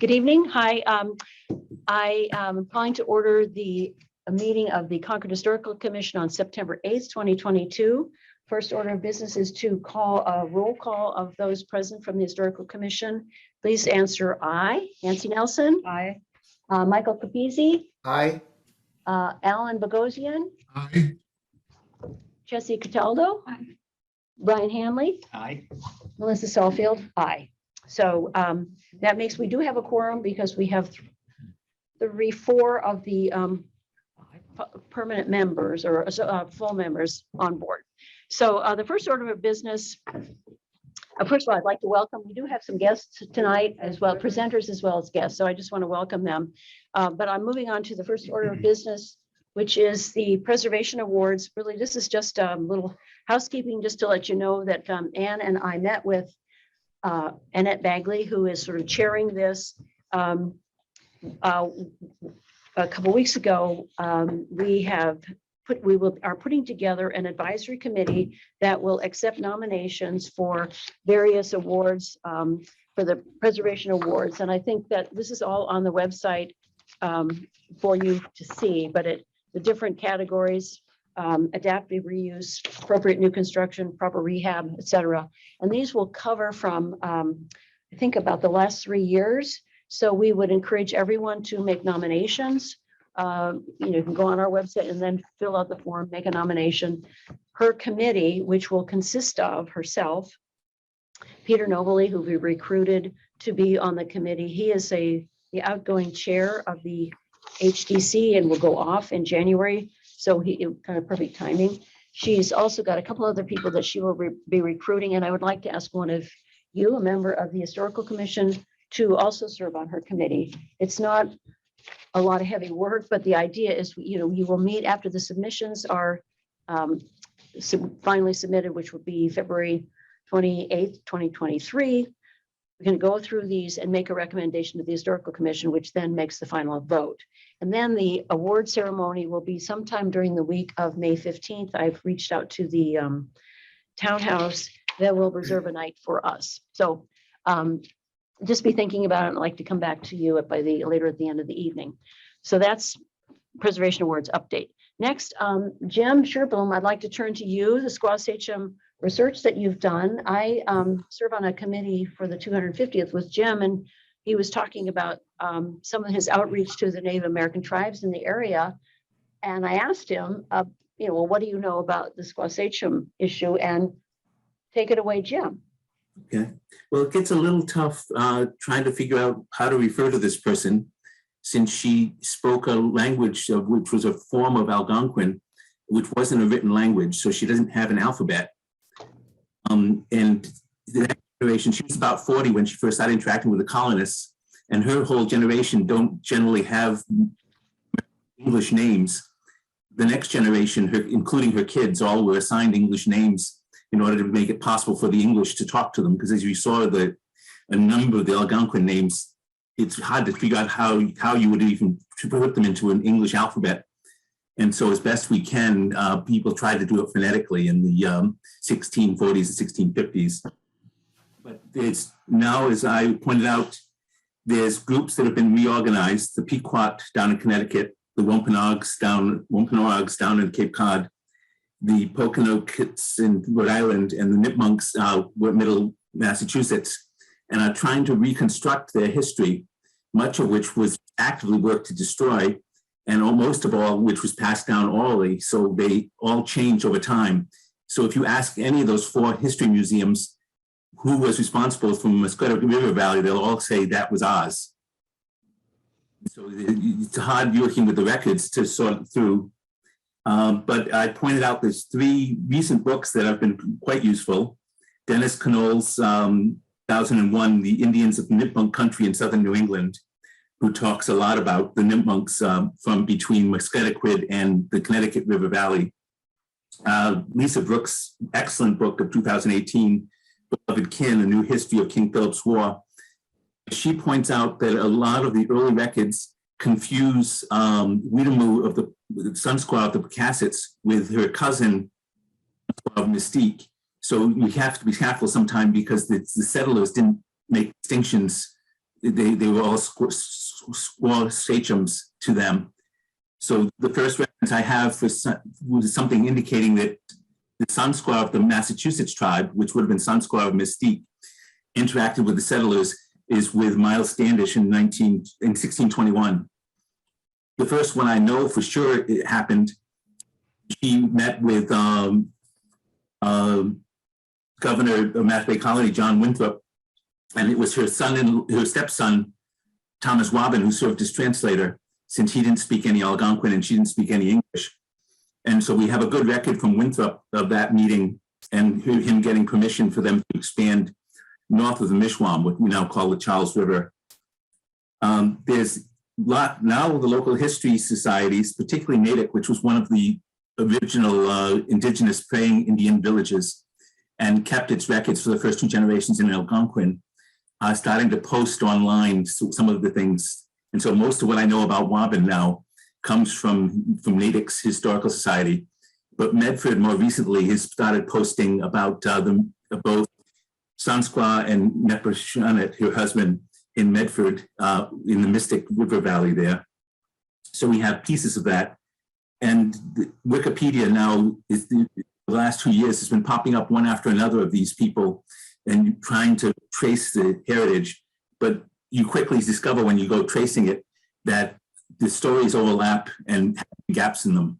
Good evening. Hi. I am calling to order a meeting of the Concord Historical Commission on September 8th, 2022. First order of business is to call a roll call of those present from the Historical Commission. Please answer aye. Nancy Nelson. Aye. Michael Capizzi. Aye. Alan Bogosian. Aye. Jesse Cataldo. Aye. Brian Hanley. Aye. Melissa Saalfield. Aye. So that makes, we do have a quorum because we have four of the permanent members or full members on board. So the first order of business, first of all, I'd like to welcome, we do have some guests tonight as well, presenters as well as guests. So I just want to welcome them. But I'm moving on to the first order of business, which is the preservation awards. Really, this is just a little housekeeping, just to let you know that Anne and I met with Annette Bagley, who is sort of chairing this. A couple weeks ago, we are putting together an advisory committee that will accept nominations for various awards, for the preservation awards. And I think that this is all on the website for you to see, but the different categories: adaptive reuse, appropriate new construction, proper rehab, etc. And these will cover from, I think, about the last 3 years. So we would encourage everyone to make nominations. You can go on our website and then fill out the form, make a nomination. Her committee, which will consist of herself, Peter Nobley, who we recruited to be on the committee. He is the outgoing chair of the HDC and will go off in January. So kind of perfect timing. She's also got a couple other people that she will be recruiting. And I would like to ask one of you, a member of the Historical Commission, to also serve on her committee. It's not a lot of heavy work, but the idea is, you will meet after the submissions are finally submitted, which would be February 28th, 2023. We're going to go through these and make a recommendation to the Historical Commission, which then makes the final vote. And then the award ceremony will be sometime during the week of May 15th. I've reached out to the townhouse that will reserve a night for us. So just be thinking about it. I'd like to come back to you later at the end of the evening. So that's Preservation Awards update. Next, Jim Sherblum, I'd like to turn to you, the Squaw Sachem research that you've done. I serve on a committee for the 250th with Jim, and he was talking about some of his outreach to the Native American tribes in the area. And I asked him, well, what do you know about the Squaw Sachem issue? And take it away, Jim. Okay. Well, it gets a little tough trying to figure out how to refer to this person, since she spoke a language which was a form of Algonquin, which wasn't a written language, so she doesn't have an alphabet. And the next generation, she was about 40 when she first started interacting with the colonists, and her whole generation don't generally have English names. The next generation, including her kids, all were assigned English names in order to make it possible for the English to talk to them. Because as you saw, a number of the Algonquin names, it's hard to figure out how you would even put them into an English alphabet. And so as best we can, people try to do it phonetically in the 1640s and 1650s. But it's now, as I pointed out, there's groups that have been reorganized: the Pequot down in Connecticut, the Wampanoags down in Cape Cod, the Poconokeets in Rhode Island, and the Nipmunks middle Massachusetts, and are trying to reconstruct their history, much of which was actively worked to destroy, and most of all, which was passed down orally. So they all change over time. So if you ask any of those 4 history museums who was responsible for Musqueam River Valley, they'll all say that was ours. So it's hard working with the records to sort it through. But I pointed out there's 3 recent books that have been quite useful. Dennis Knoll's 2001, The Indians of the Nipmunk Country in Southern New England, who talks a lot about the Nipmunks from between Musqueam and the Connecticut River Valley. Lisa Brooks' excellent book of 2018, Beloved Kin, A New History of King Philip's War. She points out that a lot of the early records confuse Weetamoo of the Sun Squaw of the Pocassets with her cousin of Mystique. So you have to be careful sometimes, because the settlers didn't make distinctions they were all squaw sachems to them. So the first reference I have was something indicating that the Sun Squaw of the Massachusetts tribe, which would have been Sun Squaw of Mystique, interacted with the settlers is with Miles Standish in 1621. The first one I know for sure it happened. She met with Governor of Mass Bay Colony, John Winthrop, and it was her stepson, Thomas Wabben, who served as translator, since he didn't speak any Algonquin and she didn't speak any English. And so we have a good record from Winthrop of that meeting and him getting permission for them to expand north of the Mishwam, what we now call the Charles River. There's now the local history societies, particularly Natick, which was one of the original indigenous praying Indian villages and kept its records for the first two generations in Algonquin, starting to post online some of the things. And so most of what I know about Wabben now comes from Natick's Historical Society. But Medford more recently has started posting about both Sunsquaw and Nepashanet, her husband, in Medford, in the Mystic River Valley there. So we have pieces of that. And Wikipedia now, the last 2 years, has been popping up one after another of these people and trying to trace the heritage. But you quickly discover when you go tracing it that the stories overlap and have gaps in them.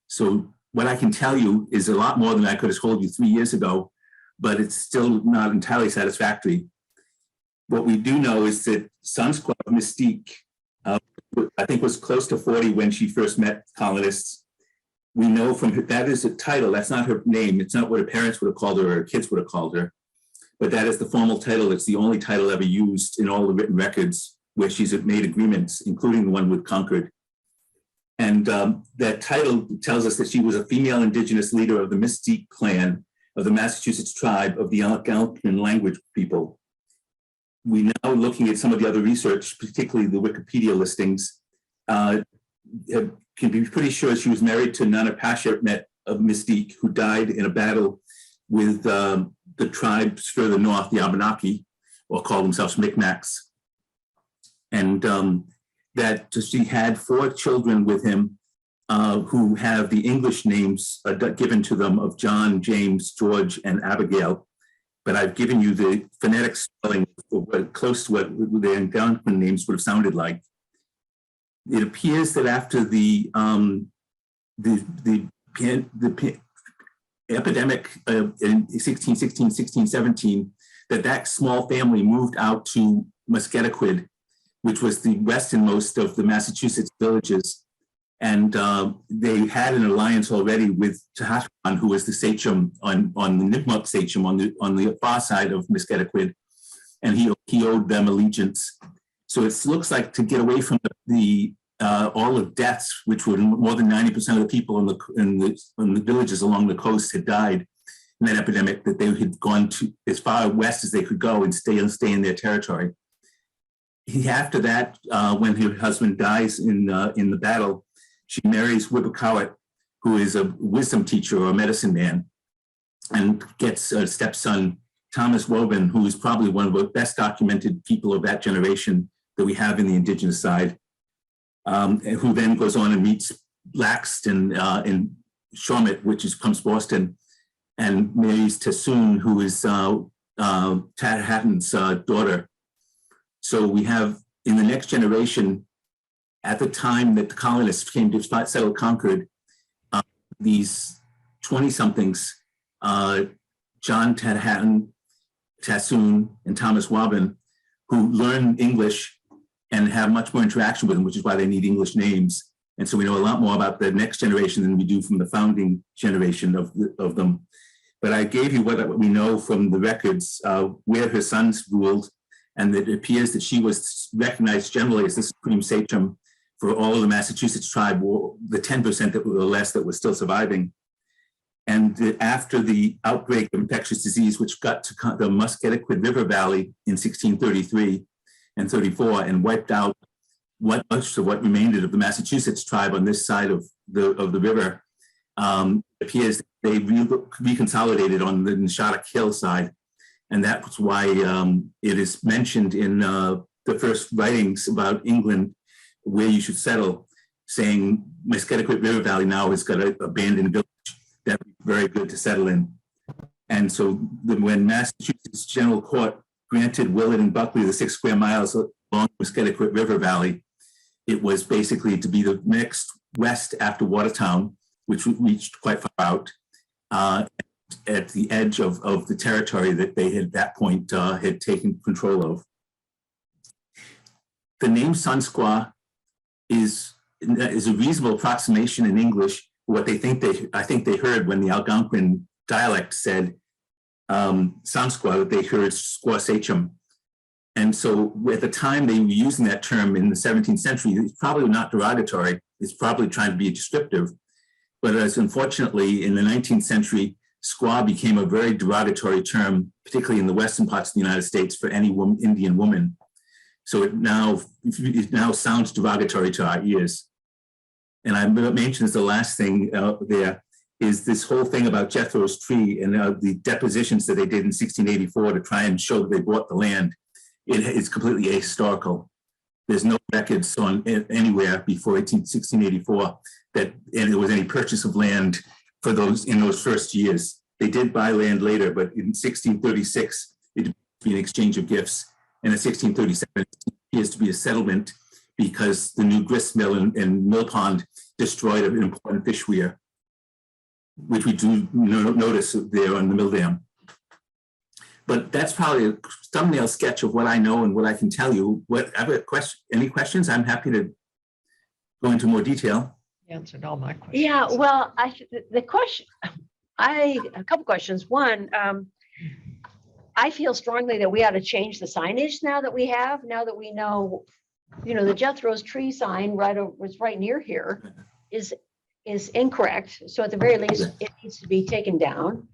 So what I can tell you is a lot more than I could have told you 3 years ago, but it's still not entirely satisfactory. What we do know is that Sunsquaw Mystique, I think, was close to 40 when she first met colonists. We know from her, that is a title, that's not her name. It's not what her parents would have called her or her kids would have called her, but that is the formal title. It's the only title ever used in all the written records where she's made agreements, including the one with Concord. And that title tells us that she was a female indigenous leader of the Mystique clan of the Massachusetts tribe of the Algonquin language people. We now, looking at some of the other research, particularly the Wikipedia listings, can be pretty sure she was married to Nanapashet of Mystique, who died in a battle with the tribes further north, the Abenaki, or called themselves Micmacs. And that she had 4 children with him who have the English names given to them of John, James, George, and Abigail. But I've given you the phonetic spelling close to what the Algonquin names would have sounded like. It appears that after the epidemic in 1616, 1617, that small family moved out to Musketaquid, which was the westernmost of the Massachusetts villages. And they had an alliance already with Tehasquan, who was the sachem on the Nipmuc sachem on the far side of Musketaquid, and he owed them allegiance. So it looks like, to get away from all the deaths, which were more than 90% of the people in the villages along the coast had died in that epidemic, that they had gone to as far west as they could go and stay in their territory. After that, when her husband dies in the battle, she marries Wibakawit, who is a wisdom teacher or a medicine man, and gets a stepson, Thomas Wabben, who is probably one of the best documented people of that generation that we have in the indigenous side, who then goes on and meets Laxton in Shawmut, which is Boston, and marries Tassoon, who is Tatahattan's daughter. So we have, in the next generation, at the time that the colonists came to settle Concord, these 20-somethings, John Tatahattan, Tassoon, and Thomas Wabben, who learn English and have much more interaction with them, which is why they need English names. And so we know a lot more about the next generation than we do from the founding generation of them. But I gave you what we know from the records, where her sons ruled, and it appears that she was recognized generally as the supreme sachem for all of the Massachusetts tribe, the 10% that were less that were still surviving. And after the outbreak of infectious disease, which got to the Musketaquid River Valley in 1633 and 34 and wiped out much of what remained of the Massachusetts tribe on this side of the river, it appears that they reconsolidated on the Nishotic Hill side. And that's why it is mentioned in the first writings about England, where you should settle, saying Muscataquit River Valley now has got an abandoned village that would be very good to settle in. And so when Massachusetts General Court granted Willard and Buckley the 6 square miles along Muscataquit River Valley, it was basically to be the next west after Watertown, which reached quite far out, at the edge of the territory that they had at that point had taken control of. The name Sunsquaw is a reasonable approximation in English. What I think they heard when the Algonquin dialect said Sunsquaw, that they heard Squaw Sachem. And so at the time they were using that term in the 17th century, it's probably not derogatory. It's probably trying to be descriptive. But as unfortunately in the 19th century, squaw became a very derogatory term, particularly in the western parts of the United States, for any Indian woman. So it now sounds derogatory to our ears. And I mentioned as the last thing there is this whole thing about Jethro's Tree and the depositions that they did in 1684 to try and show that they bought the land. It is completely ahistorical. There's no records on anywhere before 1684 that there was any purchase of land for those in those first years. They did buy land later, but in 1636, it would be an exchange of gifts. And in 1637, it appears to be a settlement because the new grist mill and mill pond destroyed an important fish weir, which we do notice there on the mill dam. But that's probably a thumbnail sketch of what I know and what I can tell you. Any questions? I'm happy to go into more detail. Answered all my questions. Yeah, well, a couple questions. One, I feel strongly that we ought to change the signage now that we know, the Jethro's Tree sign was right near here is incorrect. So at the very least, it needs to be taken down.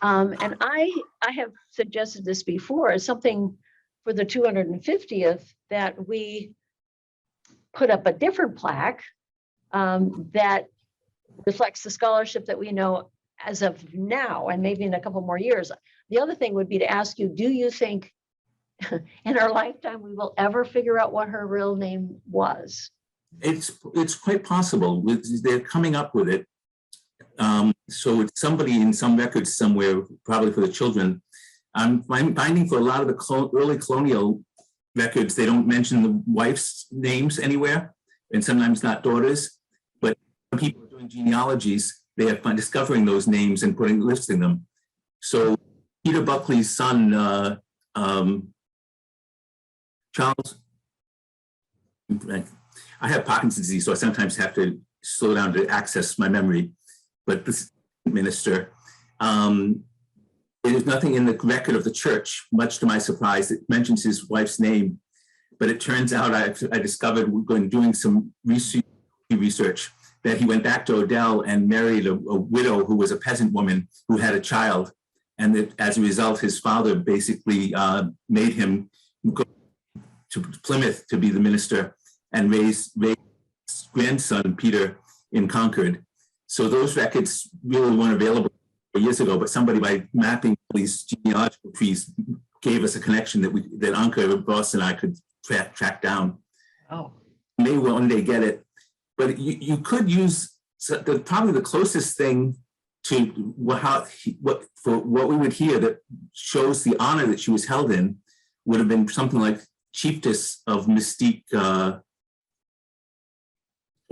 And I have suggested this before as something for the 250th that we put up a different plaque that reflects the scholarship that we know as of now, and maybe in a couple more years. The other thing would be to ask you, do you think in our lifetime we will ever figure out what her real name was? It's quite possible. They're coming up with it. So it's somebody in some records somewhere, probably for the children. I'm finding for a lot of the early colonial records, they don't mention the wife's names anywhere, and sometimes not daughters. But when people are doing genealogies, they have fun discovering those names and listing them. So Peter Buckley's son, Charles, I have Parkinson's disease, so I sometimes have to slow down to access my memory. But this minister, there's nothing in the record of the church, much to my surprise, that mentions his wife's name. But it turns out I discovered when doing some research that he went back to Odell and married a widow who was a peasant woman who had a child. And that as a result, his father basically made him go to Plymouth to be the minister and raise his grandson, Peter, in Concord. So those records really weren't available years ago, but somebody by mapping these genealogical trees gave us a connection that Anka, Boss, and I could track down. Oh, May one day get it, but you could use probably the closest thing to what we would hear that shows the honor that she was held in would have been something like Chiefess of Mystique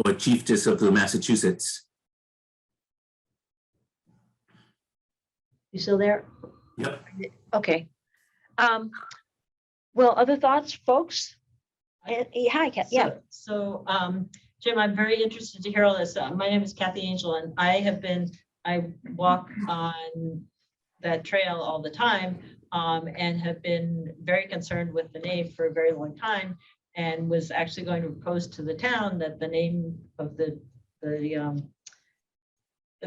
or Chiefess of the Massachusetts. You still there? Yep. Okay. Well, other thoughts, folks? Hi, Kat. Yeah. So, Jim, I'm very interested to hear all this. My name is Kathy Angel, and I walk on that trail all the time, and have been very concerned with the name for a very long time, and was actually going to propose to the town that the name of the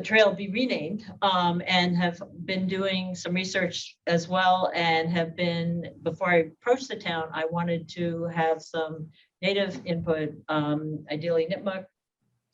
trail be renamed, and have been doing some research as well, and have been, before I approached the town, I wanted to have some native input, ideally Nipmuc,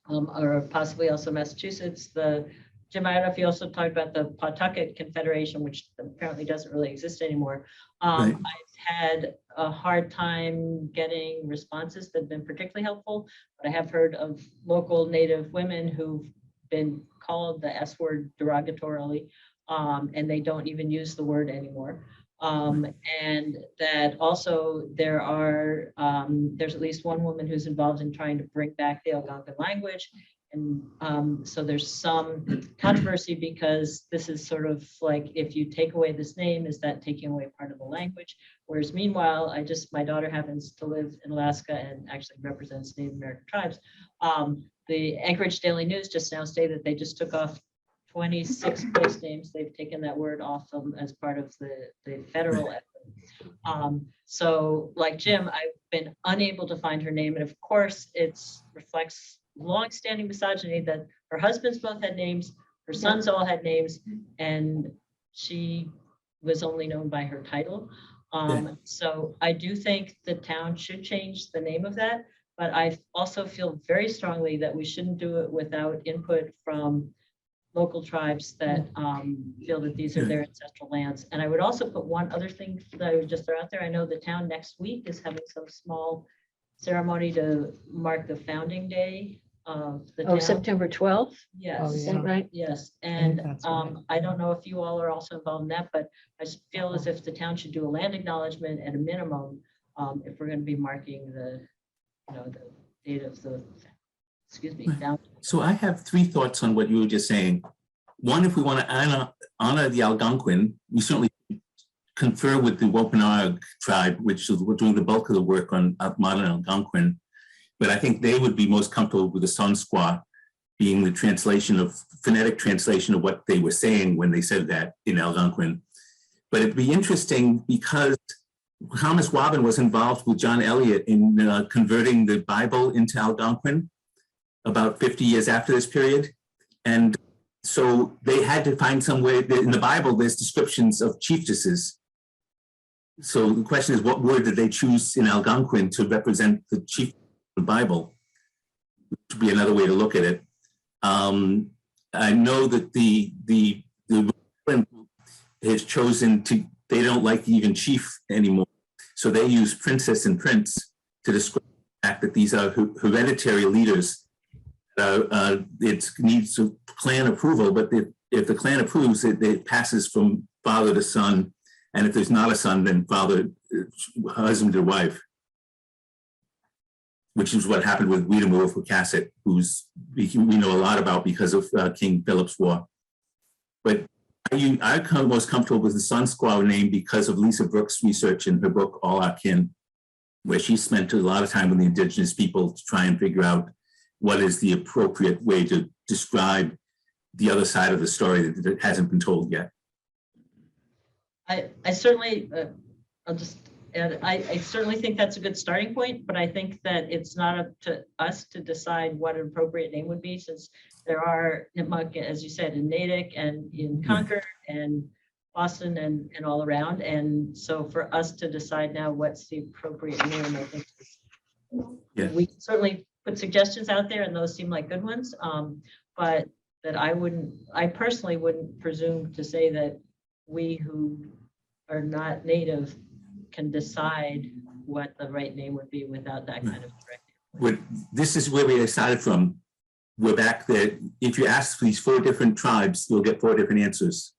or possibly also Massachusetts. The Jim, I don't know if you also talked about the Pawtucket Confederation, which apparently doesn't really exist anymore. Right. I've had a hard time getting responses that have been particularly helpful, but I have heard of local Native women who've been called the S word derogatorily, and they don't even use the word anymore. And that also there's at least one woman who's involved in trying to bring back the Algonquin language. And so there's some controversy because this is sort of like, if you take away this name, is that taking away part of the language? Whereas meanwhile, my daughter happens to live in Alaska and actually represents Native American tribes. The Anchorage Daily News just now stated that they just took off 26 place names. They've taken that word off them as part of the federal effort. So like Jim, I've been unable to find her name. And of course, it reflects longstanding misogyny that her husbands both had names, her sons all had names, and she was only known by her title. So I do think the town should change the name of that, but I also feel very strongly that we shouldn't do it without input from local tribes that feel that these are their ancestral lands. And I would also put one other thing that I would just throw out there. I know the town next week is having some small ceremony to mark the founding day of the town. September 12th, Yes. is that right? Yes, and that's right. I don't know if you all are also involved in that, but I just feel as if the town should do a land acknowledgement at a minimum, if we're going to be marking the date of the, founding. So I have three thoughts on what you were just saying. One, if we want to honor the Algonquin, we certainly confer with the Wampanoag tribe, which is doing the bulk of the work on modern Algonquin. But I think they would be most comfortable with the Sonsqua being the phonetic translation of what they were saying when they said that in Algonquin. But it'd be interesting because Thomas Waban was involved with John Eliot in converting the Bible into Algonquin about 50 years after this period. And so they had to find some way. In the Bible, there's descriptions of chiefesses. So the question is, what word did they choose in Algonquin to represent the chief of the Bible? Which would be another way to look at it. I know that the has chosen to, they don't like even chief anymore. So they use princess and prince to describe the fact that these are hereditary leaders. It needs a clan approval, but if the clan approves, it passes from father to son. And if there's not a son, then husband to wife, which is what happened with Weedham Wolfcasset, who's we know a lot about because of King Philip's War. But I'm most comfortable with the Sonsqua name because of Lisa Brooks' research in her book, All Our Kin, where she spent a lot of time with the indigenous people to try and figure out what is the appropriate way to describe the other side of the story that hasn't been told yet. I certainly, I'll just add, I certainly think that's a good starting point, but I think that it's not up to us to decide what an appropriate name would be, since there are Nipmuc, as you said, in Natick and in Concord and Boston and all around. And so for us to decide now what's the appropriate name, I think we can certainly put suggestions out there, and those seem like good ones. But that I personally wouldn't presume to say that we who are not Native can decide what the right name would be without that kind of directive. This is where we started from. We're back there. If you ask these 4 different tribes, you'll get 4 different answers.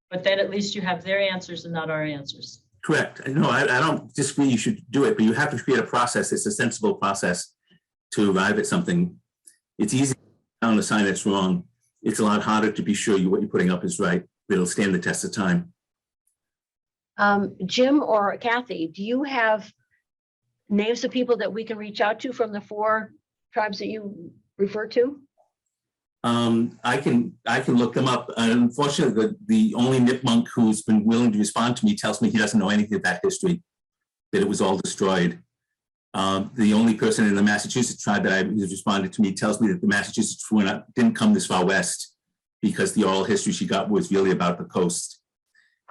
But then at least you have their answers and not our answers. Correct. No, I don't disagree you should do it, but you have to create a process. It's a sensible process to arrive at something. It's easy to found a sign that's wrong. It's a lot harder to be sure what you're putting up is right. It'll stand the test of time. Jim or Kathy, do you have names of people that we can reach out to from the 4 tribes that you refer to? I can look them up. Unfortunately, the only Nipmuc who's been willing to respond to me tells me he doesn't know anything about history, that it was all destroyed. The only person in the Massachusetts tribe that has responded to me tells me that the Massachusetts didn't come this far west because the oral history she got was really about the coast.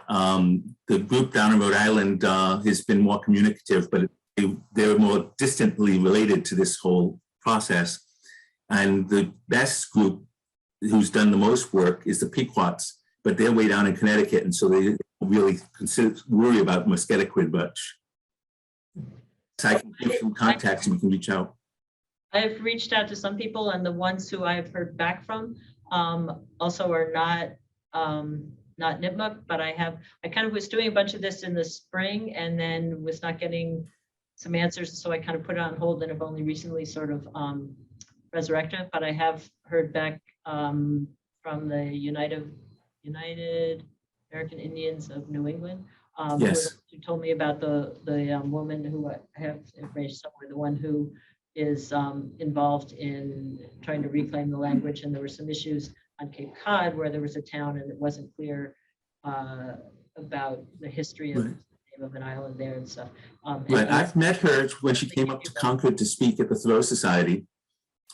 The group down in Rhode Island has been more communicative, but they're more distantly related to this whole process. And the best group who's done the most work is the Pequots, but they're way down in Connecticut, and so they don't really worry about Musquetaquid much. So I can give some contacts and we can reach out. I've reached out to some people, and the ones who I've heard back from also are not Nipmuc, but I kind of was doing a bunch of this in the spring and then was not getting some answers. So I kind of put it on hold and have only recently sort of resurrected it. But I have heard back from the United American Indians of New England. Yes. Who told me about the woman who I have information somewhere, the one who is involved in trying to reclaim the language. And there were some issues on Cape Cod where there was a town and it wasn't clear about the history of the name of an island there and stuff. Right, I've met her when she came up to Concord to speak at the Thoreau Society.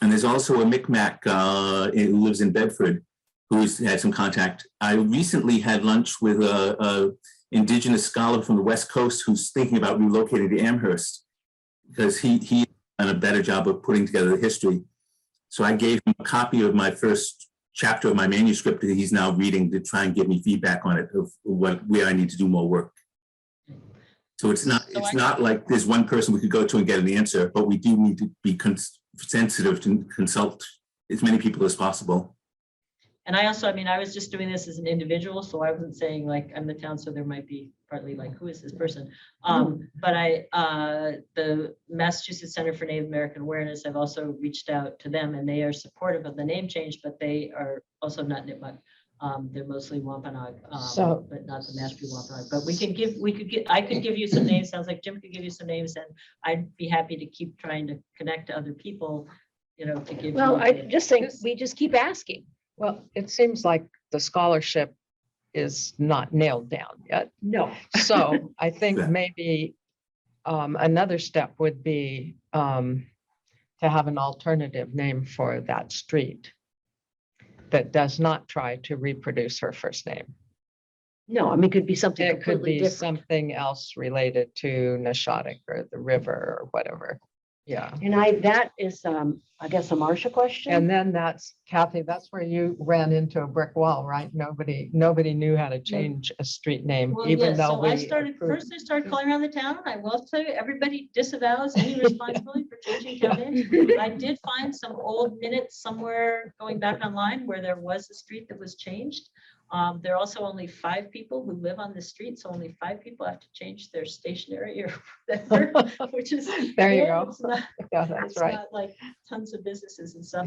And there's also a Micmac who lives in Bedford who's had some contact. I recently had lunch with a Indigenous scholar from the West Coast who's thinking about relocating to Amherst because he done a better job of putting together the history. So I gave him a copy of my first chapter of my manuscript that he's now reading to try and give me feedback on it of where I need to do more work. So it's not like there's one person we could go to and get an answer, but we do need to be sensitive to consult as many people as possible. And I also, I mean, I was just doing this as an individual, so I wasn't saying like I'm the town, so there might be partly like, who is this person? But the Massachusetts Center for Native American Awareness, I've also reached out to them and they are supportive of the name change, but they are also not Nipmuc. They're mostly Wampanoag, but not the Mashpee Wampanoag. But I could give you some names. Sounds like Jim could give you some names, and I'd be happy to keep trying to connect to other people, you know, to give. Well, I just think we just keep asking. Well, it seems like the scholarship is not nailed down yet. No. So I think Yeah. maybe another step would be to have an alternative name for that street that does not try to reproduce her first name. No, I mean, it could be something It could completely be different. something else related to Nishotic or the river or whatever. Yeah. And that is, I guess, a Marcia question. And then that's, Kathy, that's where you ran into a brick wall, right? Nobody knew how to change a street name, Well, even yeah, though so we I started calling around the town, and I will tell you, everybody disavows any responsibility for changing town names. But I did find some old minutes somewhere going back online where there was a street that was changed. There are also only 5 people who live on the street, so only 5 people have to change their stationery or whatever, which is There you yeah, go. it's not- Yeah, that's it's right. not like tons of businesses and stuff.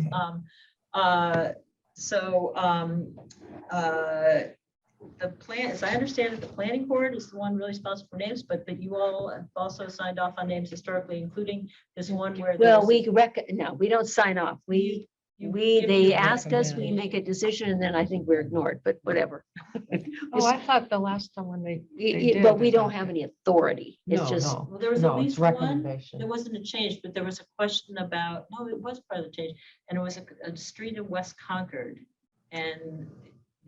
The plan, as I understand it, the planning board is the one really responsible for names, but you all have also signed off on names historically, including this one where. Well, we don't sign off. They give ask us, we recommendation. make a decision, and then I think we're ignored, but whatever. Oh, I thought the last time when they did, But we I don't thought have that- any authority. It's No, just, no. Well, there was No, at it's least one, recommendation. there wasn't a change, but there was a question about, no, it was part of the change, and it was a street in West Concord. And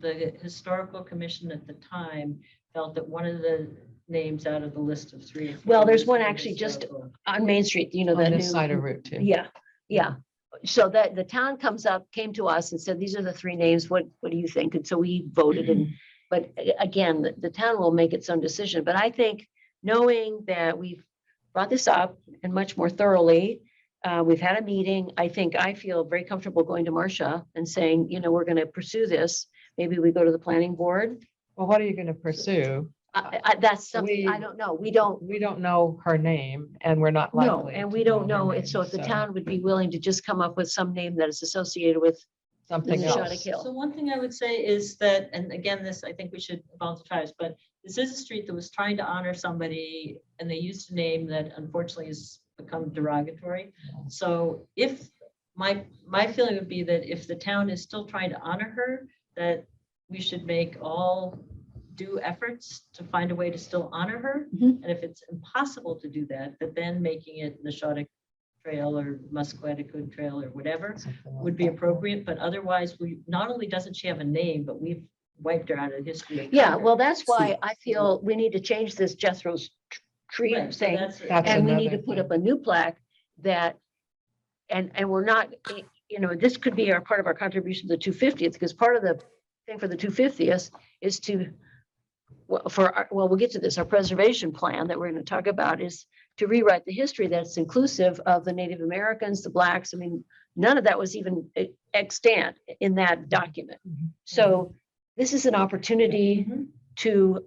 the historical commission at the time felt that one of the names out of the list of 3 or 4 Well, there's was one more actually just historical. on Main Street, you know, On that this new. side of Route 2. Yeah. So that the town came to us and said, these are the 3 names. What do you think? And so we voted and, but again, the town will make its own decision. But I think knowing that we've brought this up and much more thoroughly, we've had a meeting. I feel very comfortable going to Marcia and saying, you know, we're going to pursue this. Maybe we go to the planning board. Well, what are you going to pursue? That's something I don't know. We don't know her name and we're not know, likely. and to we don't her know. name, And so if the town would be willing to just come up with some name that is associated with something Nishotic else. Hill. So one thing I would say is that, and again, this, I think we should volunteer, but this is a street that was trying to honor somebody and they used a name that unfortunately has become derogatory. So if my feeling would be that if the town is still trying to honor her, that we should make all due efforts to find a way to still honor her. Mhm. And if it's impossible to do that, that then making it Nishotic Trail or Musquetaquid Trail or whatever would be appropriate. But otherwise, we not only doesn't she have a name, but we've wiped her out of history. of Yeah, Concord. well, that's why I feel we need to change this Jethro's tree Right, so thing. that's- That's And we need to another put thing. up a new plaque that, and we're not, this could be our part of our contribution to the 250th, because part of the thing for the 250th is to, we'll get to this, our preservation plan that we're going to talk about is to rewrite the history that's inclusive of the Native Americans, the Blacks. I mean, none of that was even extant in that document. So this is an opportunity to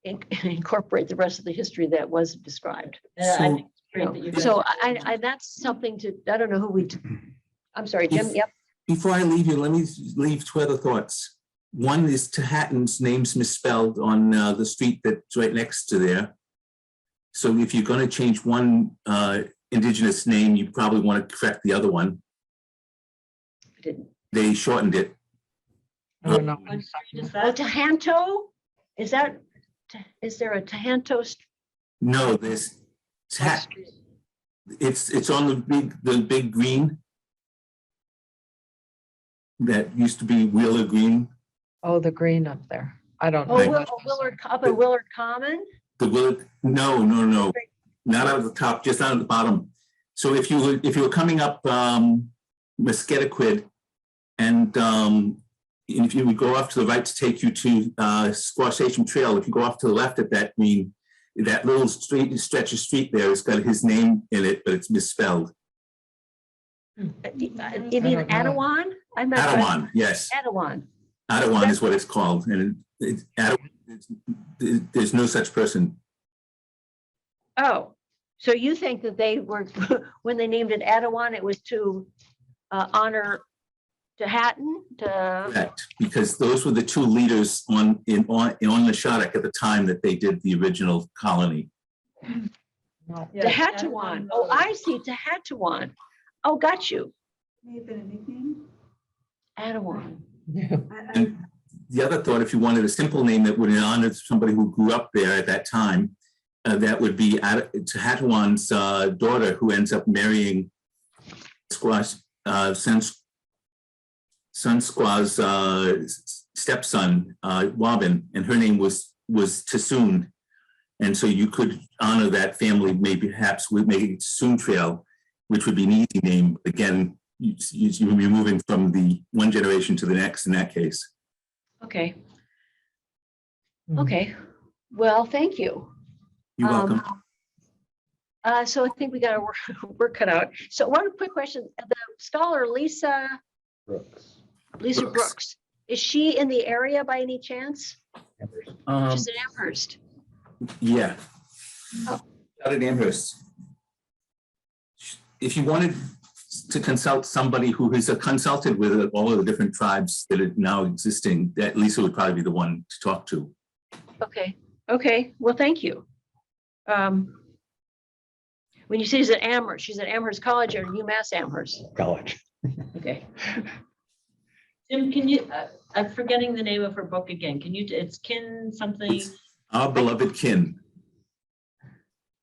incorporate the rest of the history that was described. And I think it's great that you guys So are doing I that's something to, I don't know who I'm sorry, Jim, yep. Before I leave you, let me leave two other thoughts. One is Tahatton's name's misspelled on the street that's right next to there. So if you're going to change one indigenous name, you probably want to correct the other one. I didn't. They shortened it. I don't know. What street is Well, that? Tahanto, is there a Tahanto? No, there's it's on the big green that used to be Wheeler Green. Oh, the green up there. I don't know. Oh, Right. Willard, up in Willard Common? The Willard, no, not out of the top, just out of the bottom. So if you were coming up Musketequid, and if you would go off to the right to take you to Squaw Station Trail, if you go off to the left at that green, that little stretch of street there has got his name in it, but it's misspelled. You mean I don't know. Adawan? I'm not. Adawan, yes. Adawan. Adawan is what it's called, and there's no such person. Oh, so you think that they were, when they named it Adawan, it was to honor Hatton? Correct, because those were the two leaders on Nishotic at the time that they did the original colony. No. Tehattawan. Oh, I see, Tehattawan. Oh, got you. May have been a nickname. Adawan. And the other thought, if you wanted a simple name that would honor somebody who grew up there at that time, that would be Tehatawan's daughter, who ends up marrying Sun Squaw's stepson, Wabin, and her name was Tassoon. And so you could honor that family, maybe perhaps with making Tassoon Trail, which would be an easy name. Again, you're moving from the one generation to the next in that case. Okay. Okay. Well, thank you. You're welcome. So I think we got our work cut out. So one quick question, the scholar Lisa Brooks. Brooks, is she in the area by any chance? She's in Amherst. Yeah. Oh. Out at Amherst. If you wanted to consult somebody who is consulted with all of the different tribes that are now existing, that Lisa would probably be the one to talk to. Okay. Okay. Well, thank you. When you say she's at Amherst College or UMass Amherst? College. Okay. Jim, can you, I'm forgetting the name of her book again. Can you, it's Kin something? It's Our Beloved Kin,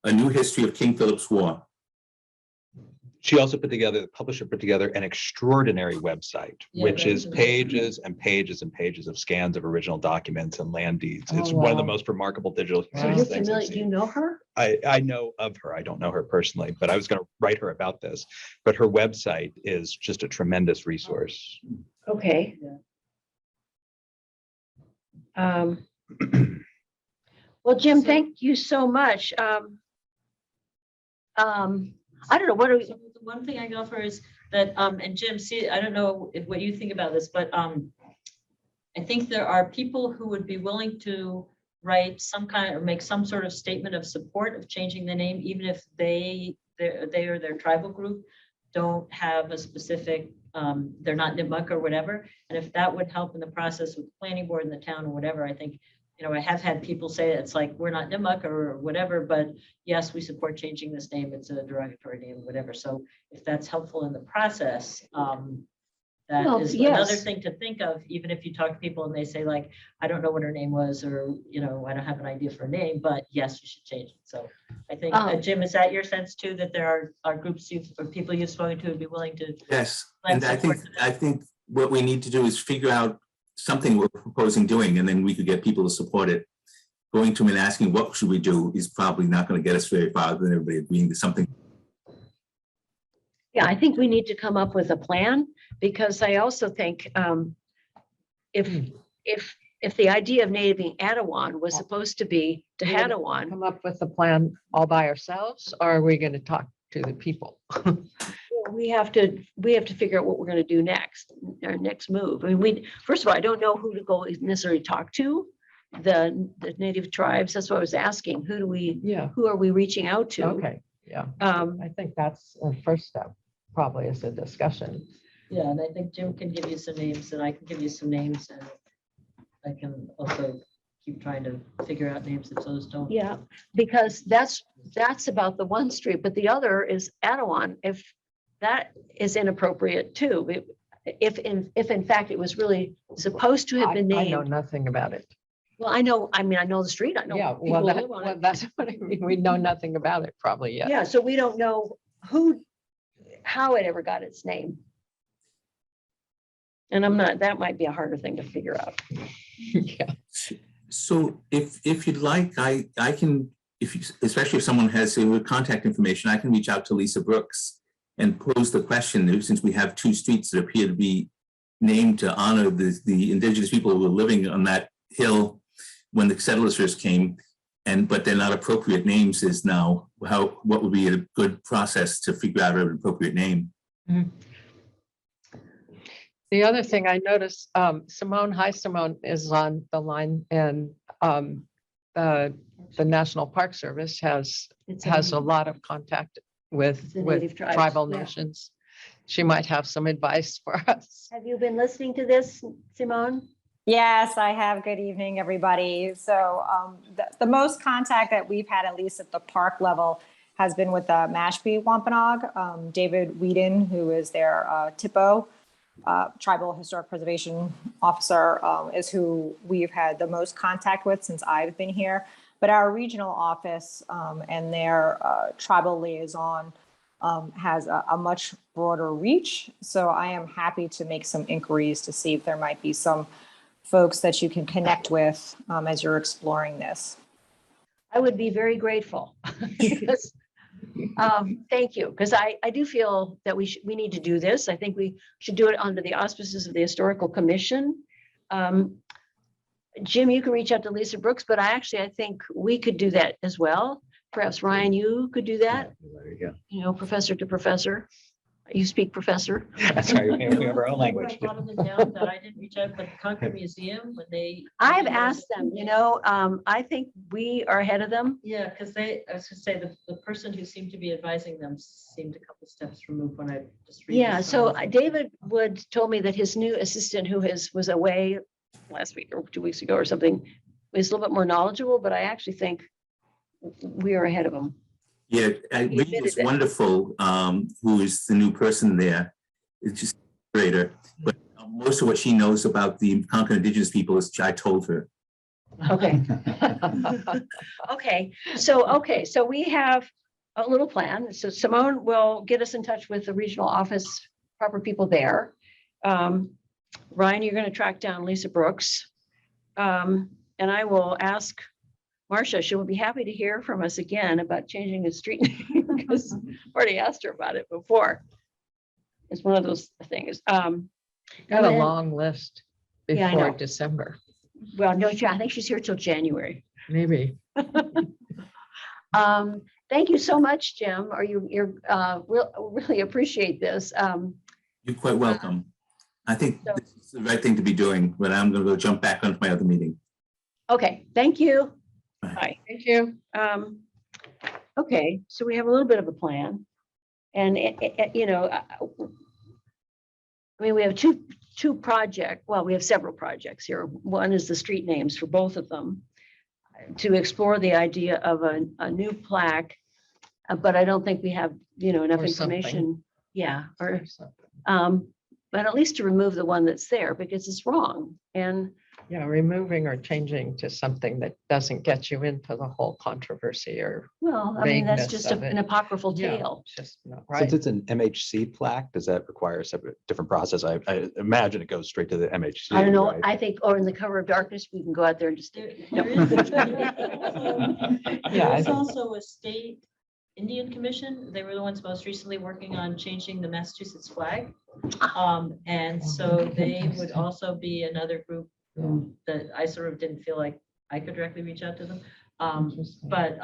A New History of King Philip's War. She also the publisher put together an extraordinary website, Yeah, which that is was amazing. pages and pages and pages of scans of original documents and land deeds. It's Oh, one of the wow. most remarkable digital So Wow. you're things I've familiar, do you seen. know her? I know of her. I don't know her personally, but I was going to write her about this. But her website is just a tremendous resource. Okay. Well, Jim, thank you so much. I don't know, what are we, So the one thing I can offer is that, and Jim, see, I don't know what you think about this, but I think there are people who would be willing to write some kind or make some sort of statement of support of changing the name, even if they or their tribal group don't have a specific, they're not Nipmuc or whatever. And if that would help in the process with the planning board in the town or whatever, I think, I have had people say it's like, we're not Nipmuc or whatever, but yes, we support changing this name. It's a derogatory name, whatever. So if that's helpful in the process, that Well, is yes. another thing to think of, even if you talk to people and they say like, I don't know what her name was, or, I don't have an idea for a name, but yes, you should change it. So I think, Jim, is that your sense too, that there are groups or people you've spoken to would be willing to? Yes, lend and support to that? I think what we need to do is figure out something we're proposing doing, and then we could get people to support it. Going to them and asking what should we do is probably not going to get us very far than everybody agreeing to something. Yeah, I think we need to come up with a plan, because I also think if, if the idea of naming Etowah was supposed to be to We're gonna Hattawan, Come up with a plan all by ourselves, or are we going to talk to the people? we have to figure out what we're gonna do next, our next move. I mean, first of all, I don't know who to go necessarily talk to, the native tribes. That's what I was asking. Yeah, Who are we reaching out to? okay, yeah. Um, I think that's the first step, probably is a discussion. Yeah, and I think Jim can give you some names and I can give you some names, and I can also keep trying to figure out names if those don't. yeah, because that's about the one street, but the other is Etowah. If that is inappropriate too, if in fact it was really supposed to have been I know named. nothing about it. Well, I mean, I know the street, I know Yeah, people well, who live on it. that's what I mean. We know nothing about it probably yet. Yeah, so we don't know how it ever got its name. And that might be a harder thing to figure out. Yeah. So if you'd like, I can, especially if someone has contact information, I can reach out to Lisa Brooks and pose the question, since we have two streets that appear to be named to honor the indigenous people who were living on that hill when the settlers first came, but they're not appropriate names, is now what would be a good process to figure out an appropriate name? The other thing I noticed, Simone is on the line, and the National Park Service has a lot of contact with The native tribes, tribal yeah. nations. She might have some advice for us. Have you been listening to this, Simone? Yes, I have. Good evening, everybody. So the most contact that we've had, at least at the park level, has been with the Mashpee Wampanoag. David Whedon, who is their TIPO, Tribal Historic Preservation Officer, is who we've had the most contact with since I've been here. But our regional office and their tribal liaison has a much broader reach. So I am happy to make some inquiries to see if there might be some folks that you can connect with as you're exploring this. I would be very grateful. Because, thank you, because I do feel that we need to do this. I think we should do it under the auspices of the Historical Commission. Jim, you can reach out to Lisa Brooks, but I think we could do that as well. Perhaps Ryan, you could do that, There you professor to professor. You speak professor. go. That's right. We have our own language. A lot of them down that I didn't reach out, but the Concord Museum, when they. I've asked them, I think we are ahead of them. Yeah, because I was gonna say, the person who seemed to be advising them seemed a couple steps removed when I just. read Yeah, this so on. David Wood told me that his new assistant, who was away last week or 2 weeks ago or something, is a little bit more knowledgeable, but I actually think we are ahead of him. Yeah, He Reed admitted is it. wonderful, who is the new person there. It's just greater. But most of what she knows about the Concord indigenous people is I told her. Okay. Okay, so we have a little plan. So Simone will get us in touch with the regional office, proper people there. Ryan, you're going to track down Lisa Brooks. And I will ask Marcia, she will be happy to hear from us again about changing the street name, because I've already asked her about it before. It's one of those things. Got a And then- long list Yeah, I before know. December, Well, no, I think she's here till January. maybe. Thank you so much, Jim. Really appreciate this. You're quite welcome. I think So- this is the right thing to be doing, but I'm going to go jump back onto my other meeting. Okay, thank you. Bye. Bye. Thank you. Okay, so we have a little bit of a plan. And we have two projects. Well, we have several projects here. One is the street names for both of them, to explore the idea of a new plaque. But I don't think we have, enough Or something. information. Yeah, but at least to remove the one that's there, because it's wrong. And Yeah, removing or changing to something that doesn't get you into the whole controversy or. well, I mean, that's Vagueness just of an it. apocryphal Yeah, tale. it's just not Since right. it's an MHC plaque, does that require a separate, different process? I imagine it goes straight to the MHC. I don't know. right? I think, or in the cover of darkness, we can go out there and just. There No. is Yeah, I there's think- also a state Indian Commission. They were the ones most recently working on changing the Massachusetts flag. And so they would also be another group that I sort of didn't feel like I could directly reach out to them. But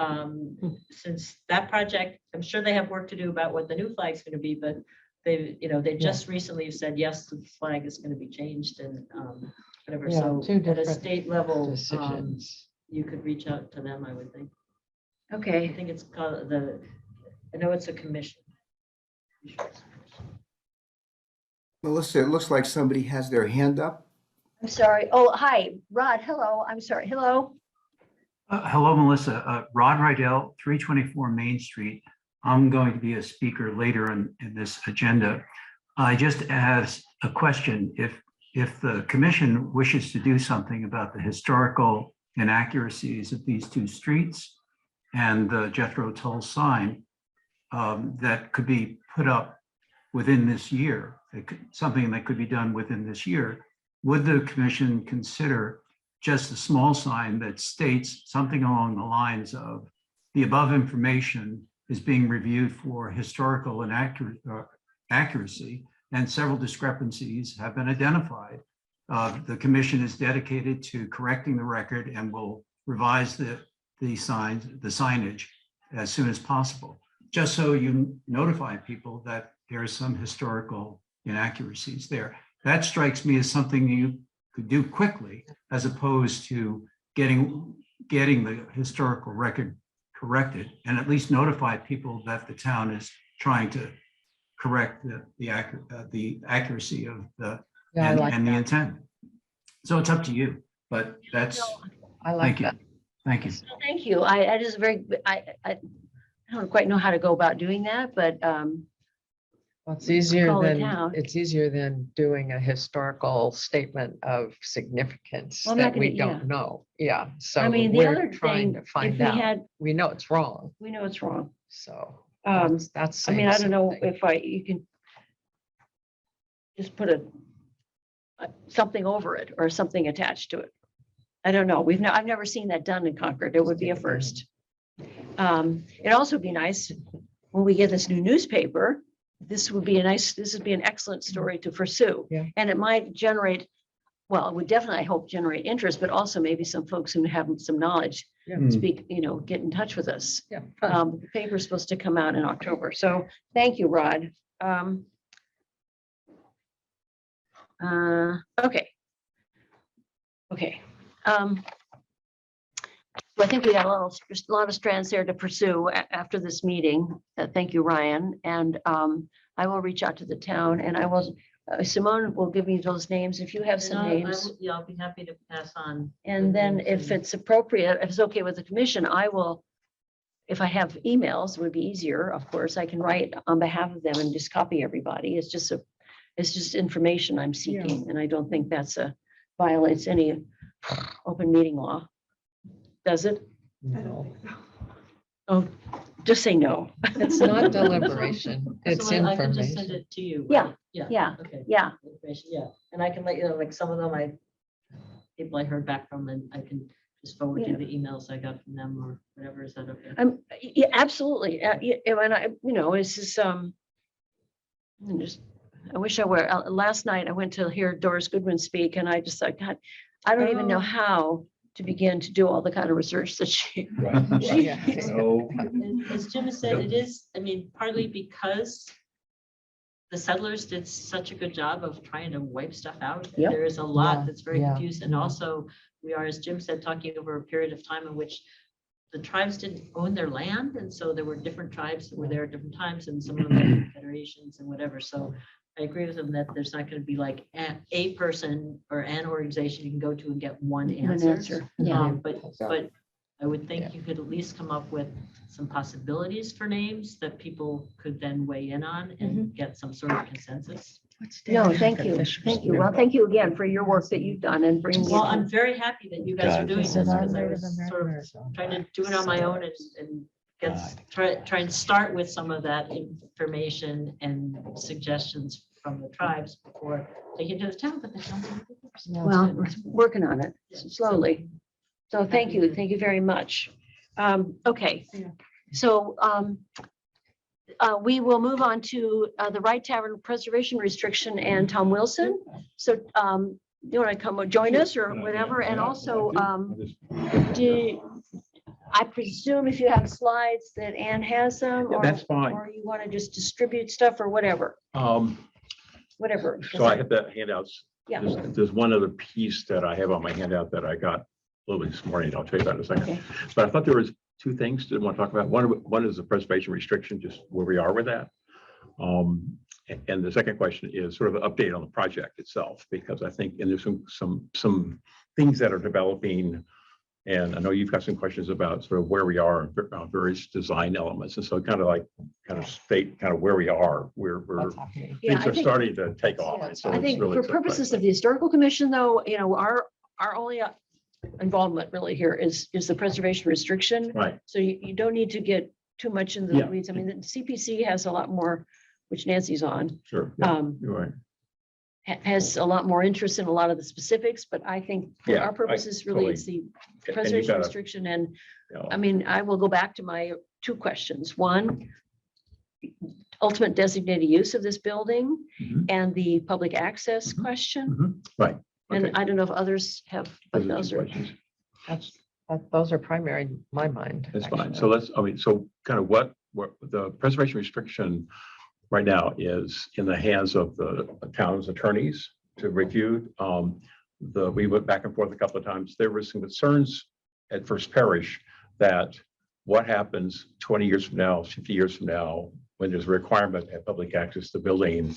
since that project, I'm sure they have work to do about what the new flag's going to be, but they just recently said, yes, the flag is going to be changed and whatever. Yeah, So two at a different state level, decisions. you could reach out to them, I would think. I Okay, think it's called I know it's a commission. Melissa, it looks like somebody has their hand up. I'm sorry. Oh, hi, Rod. Hello. I'm sorry. Hello. Hello, Melissa. Rod Rydell, 324 Main Street. I'm going to be a speaker later in this agenda. I just asked a question. If the commission wishes to do something about the historical inaccuracies of these two streets and the Jethro Tull sign that could be put up within this year, something that could be done within this year, would the commission consider just a small sign that states something along the lines of the above information is being reviewed for historical accuracy, and several discrepancies have been identified. The commission is dedicated to correcting the record and will revise the signage as soon as possible, just so you notify people that there are some historical inaccuracies there. That strikes me as something you could do quickly, as opposed to getting the historical record corrected, and at least notify people that the town is trying to correct the accuracy of the Yeah, I like and the that. intent. So it's up to you, but that's, I like thank you. that. Thank you. So thank you. I just I don't quite know how to go about doing that, but Well, it's easier Call the than, town. it's easier than doing a historical statement of significance Well, I'm not that we gonna- yeah. don't know. Yeah, so I mean, the we're other trying thing, to find if we out. had, We know it's wrong, we know it's wrong. so Um, that's I mean, saying I don't know something. if you can just put something over it or something attached to it. I don't know. I've never seen that done in Concord. It would be a first. It'd also be nice when we get this new newspaper, this would be an excellent story to pursue. Yeah. And it might generate, well, it would definitely, I hope, generate interest, but also maybe some folks who have some knowledge Yeah. speak, get in touch with us. Yeah. The paper's supposed to come out in October. So thank you, Rod. Okay. Okay. So I think we got a lot of strands there to pursue after this meeting. Thank you, Ryan. And I will reach out to the town, and I will, Simone will give me those names if you have some names. Yeah, I'll be happy to pass on. And then if it's appropriate, if it's okay with the commission, I will, if I have emails, it would be easier, of course, I can write on behalf of them and just copy everybody. It's just information I'm seeking, and I don't think that's violates any open meeting law. Does it? No, Oh, just say no. it's not deliberation, it's So I can just send information. it to you. Yeah, right? Yeah. yeah, Okay. yeah. Information, yeah, and I can let you know, like some of them people I heard back from, and I can just forward you Yeah. the emails I got from them or whatever. Is that okay? Yeah, absolutely. Yeah, and it's just, I wish I were, last night I went to hear Doris Goodwin speak, and I just thought, God, I don't even know Oh. how to begin to do all the kind of research that she. Yeah. As Jim has said, it is, I mean, partly because the settlers did such a good job of trying to wipe stuff out. Yep. There is a lot Yeah, that's very yeah, confused, and also we are, as Jim said, talking over a period of time in which the tribes didn't own their land, and so there were different tribes that were there at different times, and some of them had federations and whatever. So I agree with him that there's not going to be like a person or an organization you can go to and get one answer. Yeah. But I would think you could at least come up with some possibilities for names that people could then weigh in on and get some sort of consensus. No, thank you. Thank you. Well, thank you again for your work that you've done and bringing. Well, it I'm to- very happy that you guys are God. doing this, because I was sort of trying to do it on my own and try and start with some of that information and suggestions from the tribes before taking it to the town, but the town. Well, we're working on it slowly. So thank you very much. Okay. So we will move on to the Wright Tavern Preservation Restriction and Tom Wilson. So you want to come join us or whatever? And also, I presume if you have slides that Ann has them, Yeah, or, that's fine. or you want to just distribute stuff or whatever, whatever. So I have the handouts. Yeah. There's one other piece that I have on my handout that I got a little bit this morning. I'll tell you about in a second. Okay. But I thought there was two things that I want to talk about. One is the preservation restriction, just where we are with that. And the second question is sort of an update on the project itself, because I think, and there's some things that are developing. And I know you've got some questions about sort of where we are on various design elements. And so kind of state kind of where we are, we're What's happening? Yeah, things I are think- starting to take off. Yeah, And so I it's think really for exciting. purposes of the Historical Commission, though, you know, our only involvement really here is the preservation restriction. Right. So you don't need to get too much into the Yeah. weeds. I mean, the CPC has a lot more, which Nancy's on, Sure. Yeah, um, you're right. has a lot more interest in a lot of the specifics, but I think for Yeah, our I purposes, really, it's the And you preservation gotta, restriction. And you know, I mean, I will go back to my two questions. One, ultimate designated use of this building Mhm. and the public access Mhm. question. Right. And Okay. I don't know if others have, but those two are. questions. Those are primary in my mind. That's fine. actually. So so kind of what the preservation restriction right now is in the hands of the town's attorneys to review. We went back and forth a couple of times. There were some concerns at First Parish that what happens 20 years from now, 50 years from now, when there's a requirement to have public access to building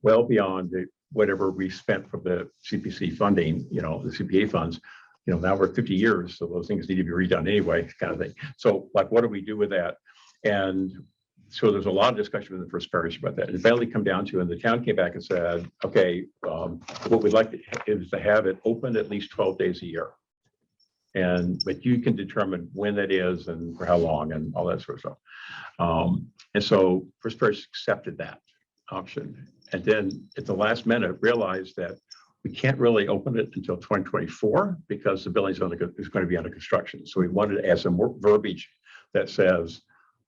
well beyond whatever we spent from the CPC funding, you know, the CPA funds. You know, now we're 50 years, so those things need to be redone anyway, kind of thing. So like, what do we do with that? And so there's a lot of discussion in the First Parish about that. And finally come down to, and the town came back and said, okay, what we'd like is to have it open at least 12 days a year. But you can determine when that is and for how long and all that sort of stuff. And so First Parish accepted that option. And then at the last minute realized that we can't really open it until 2024 because the building's is going to be under construction. So we wanted to add some more verbiage that says,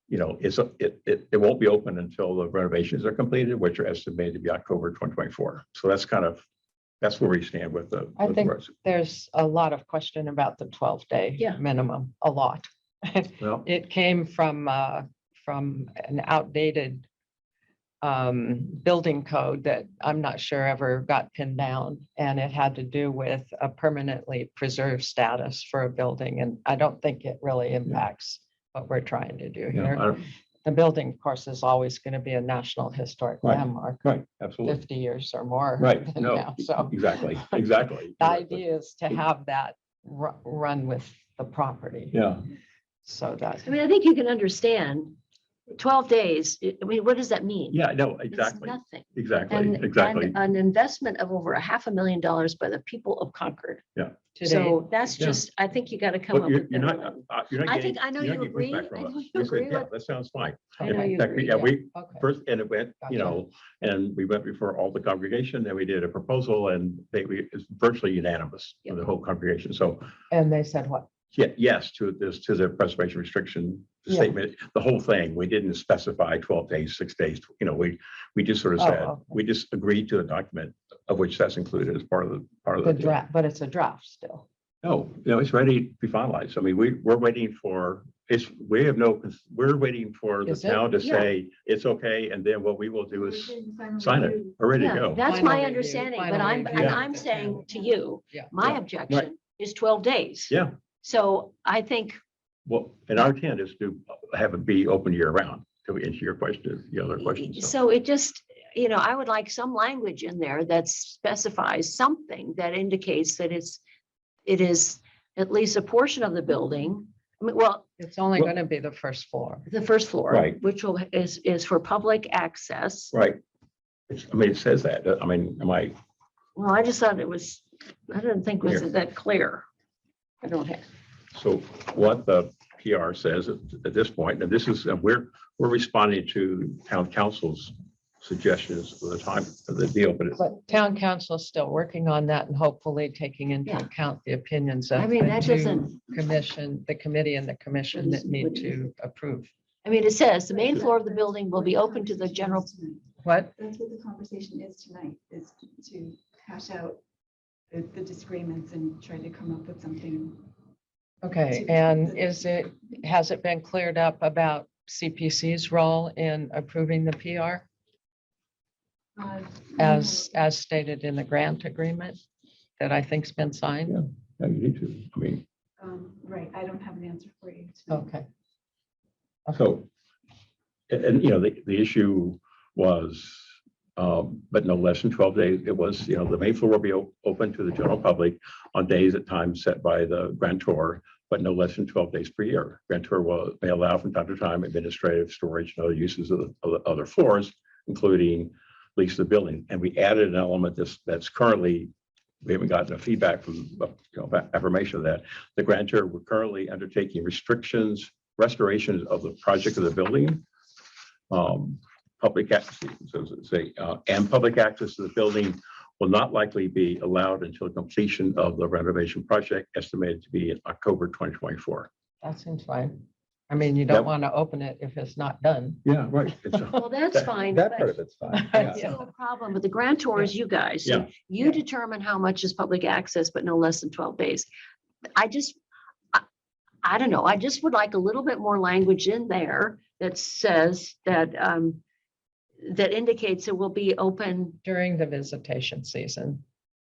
you know, it won't be open until the renovations are completed, which are estimated to be October 2024. So that's where we stand with the. I with think the- there's a lot of question about the 12-day Yeah. minimum, a lot. Well, It came from an outdated building code that I'm not sure ever got pinned down. And it had to do with a permanently preserved status for a building. And I don't think it really impacts what we're trying to do you know, here. The building, of course, is always going to be a National Historic Right. Landmark, right, absolutely. 50 years or more. Right, than no, now. So exactly. the idea is to have that run with the property. Yeah, So that, I mean, I think you can understand 12 days. I mean, what does that mean? yeah, no, It's exactly, nothing. exactly, exactly. And an investment of over $500,000 by the people of Concord. today, So that's Yeah. just, I think you got to come But up with. you're not, that. you're not I getting. think, I know you're you not getting agree. pushback from I know us. you We said, agree yeah, with- that sounds fine. I know In you fact, agree. yeah, we Okay. first, and it went, you Gotcha. know, and we went before all the congregation, and we did a proposal, and it's virtually unanimous for the whole congregation. So, and they said what? yeah, yes, to the preservation restriction Yeah. statement, the whole thing. We didn't specify 12 days, 6 days, you know, we just sort of Oh, said, okay. we just agreed to a document of which that's included as part of the The deal. draft, but it's a draft still. No, it's ready to be finalized. I mean, we're waiting for, we're waiting for the Is it? town to Yeah. say it's okay, and then what we will do is sign it. We're ready to Yeah, go. that's Final my review, understanding, but final I'm, review. and I'm saying to you, Yeah. my Yeah. objection is 12 days. Yeah, So I think, well, and our intent is to have it be open year round, to answer your question, the other question. so it just, you know, I would like some language in there that specifies something that indicates that it is at least a portion of the building. I mean, well, It's only Well- going to be the first floor. the first floor, Right. which is for public access. Right. I mean, it says that. I mean, Well, I just thought it was, I didn't think it was Here. that clear. I don't have, so what the PR says at this point, and this is, we're responding to town council's suggestions for the time for the deal, but it's, But town council is still working on that and hopefully taking into Yeah. account the opinions I of mean, the that two doesn't- commission, the committee and the commission that need to approve. I mean, it says the main floor of the building will be open to the general. What? That's what the conversation is tonight, is to hash out the disagreements and try to come up with something. Okay, and has it been cleared up about CPC's role in approving the PR as stated in the grant agreement that I think's been signed? yeah, you need to, I mean, Right, I don't have an answer for you. tonight. Okay. so, and, you know, the issue was, but no less than 12 days, it was, you know, the main floor will be open to the general public on days at times set by the grantor, but no less than 12 days per year. Grantor may allow from time to time administrative storage and other uses of the other floors, including lease the building. And we added an element that's currently, we haven't gotten a feedback from, you know, affirmation of that. The grantor, we're currently undertaking restrictions, restorations of the project of the building. Public access, and public access to the building will not likely be allowed until completion of the renovation project, estimated to be in October 2024. That seems fine. I mean, you don't Yep. want to open it if it's not done. Yeah, right. Well, that's fine. That but part of it's fine. That's Yeah. still a problem, but the grantor is you guys. So Yeah. you determine how much is public access, but no less than 12 days. I don't know. I just would like a little bit more language in there that says that, that indicates it will be open. During the visitation season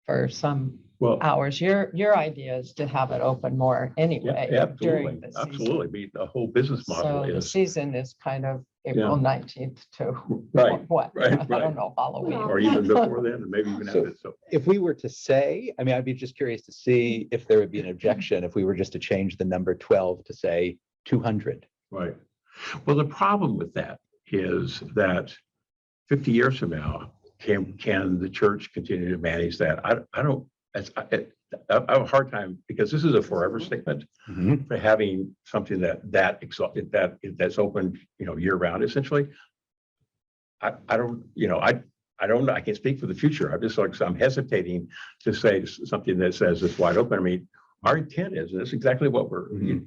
for some Well, hours. Your idea is to have it open more yeah, anyway. absolutely, during the season. absolutely. I mean, the whole business model So the is, season is kind of April 19th to right, what? right, I right. don't know, Halloween. or even before then, and maybe even after. So, If we were to say, I mean, I'd be just curious to see if there would be an objection if we were just to change the number 12 to say 200. right. Well, the problem with that is that 50 years from now, can the church continue to manage that? I don't, I have a hard time, because this is a forever statement for having something that's open, you know, year round, essentially. I don't, you know, I don't know. I can't speak for the future. I'm just like, I'm hesitating to say something that says it's wide open. I mean, our intent is, and that's exactly what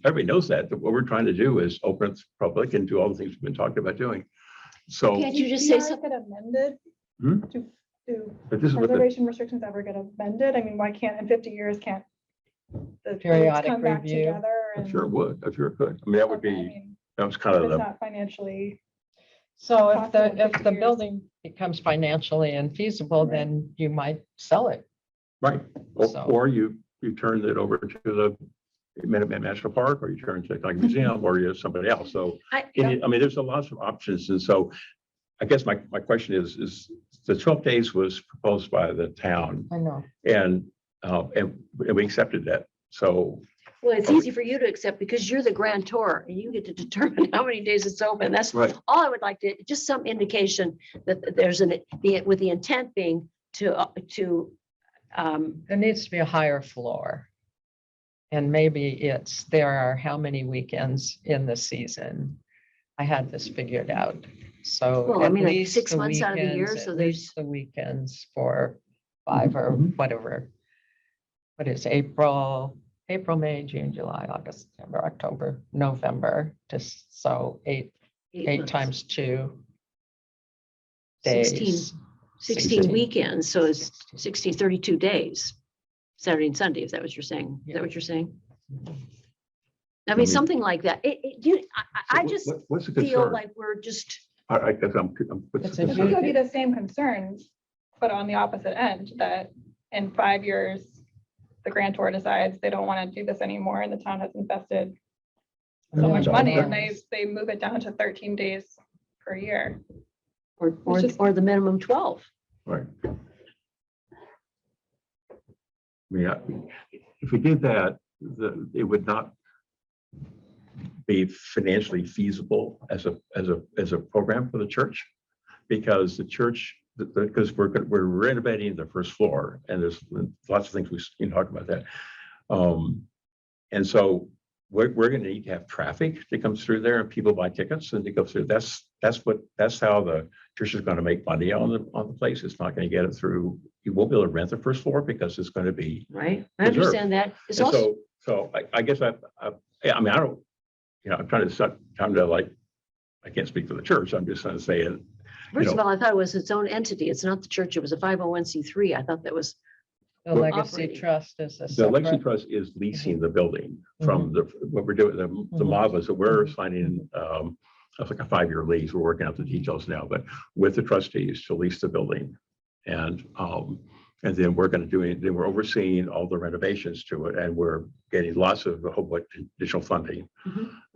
everybody knows that what we're trying to do is open it to the public and do all the things we've been talking about doing. So, Can't you just say PR something? get amended Hmm? to but this is what the, preservation restrictions ever get amended? I mean, why can't, in 50 years, can't the groups Periodic come back review. together? I'm and- sure it would, I'm sure it could. I mean, that would Okay, I be, mean, that was kind if of it's the, not financially, So if Possible in the 50 years. building becomes financially infeasible, Right. then you might sell it. right. So- Or you turn it over to the Minuteman National Park, or you turn to like museum, or you have somebody else. So, I mean, there's a lot of options. And so I guess my question is the 12 days was proposed by the town, I know. and we accepted that. So, Well, it's easy for you to accept because you're the grantor and you get to determine how many days it's open. That's right, all I would like to, just some indication that there's with the intent being to, There needs to be a higher floor. And maybe there are how many weekends in the season? I had this figured out. So Well, I at mean, like least 6 the months out of the year, weekends- so at there's- least the weekends for 5 or Mhm. whatever. What is April, May, June, July, August, September, October, November, just so eight months. times 2 16. days. 16 weekends, so it's 16, 32 days. Saturday and Sunday, is that what you're saying? Is that what you're saying? I mean, something like that. I just what's the feel concern? like we're just, I guess what's It's the a this concern? could be the same concerns, but on the opposite end, that in 5 years, the grantor decides they don't want to do this anymore and the town has invested so Yeah, much no, money okay. and they move it down to 13 days per year. or just- the minimum 12. Right. I mean, if we did that, it would not be financially feasible as a program for the church, because the church, because we're renovating the first floor, and there's lots of things we can talk about that. And so we're gonna need to have traffic that comes through there and people buy tickets and to go through. That's how the church is gonna make money on the place. It's not gonna get it through, you won't be able to rent the first floor because it's gonna be. Right, I Reserve. understand that. It's And also, so I guess yeah, I mean, I don't, I'm trying to like, I can't speak for the church. I'm just trying to say it. first of all, I thought it was its own entity. It's not the church. It was a 501c3. I thought that was, The Well, Legacy operating. Trust is a The Legacy separate. Trust is leasing the building from what we're doing, the model is that we're signing, that's like a 5-year lease. We're working out the details now, but with the trustees to lease the building. And then we're going to do it, then we're overseeing all the renovations to it, and we're getting lots of a whole bunch of additional funding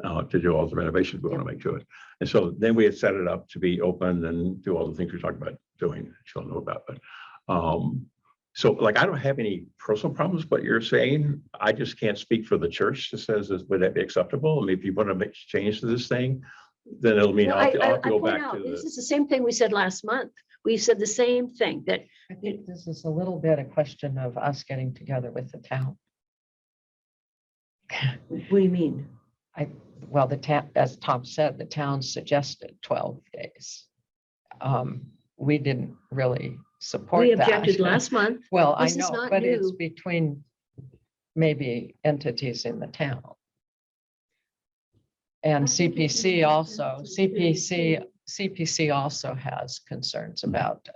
to do all the renovations we want to make to it. And so then we had set it up to be open and do all the things we talked about doing, she'll know about, but so like, I don't have any personal problems with what you're saying. I just can't speak for the church that says, would that be acceptable? I mean, if you want to make change to this thing, then it'll mean well, I'll I have to go point back out, to this the. is the same thing we said last month. We said the same thing, that, I think this is a little bit a question of us getting together with the town. what do you mean? Well, the town, as Tom said, the town suggested 12 days. We didn't really support We that. objected last month. Well, I This is know, not but it's new. between maybe entities in the town. And I think it's CPC in also, the CPC also has concerns about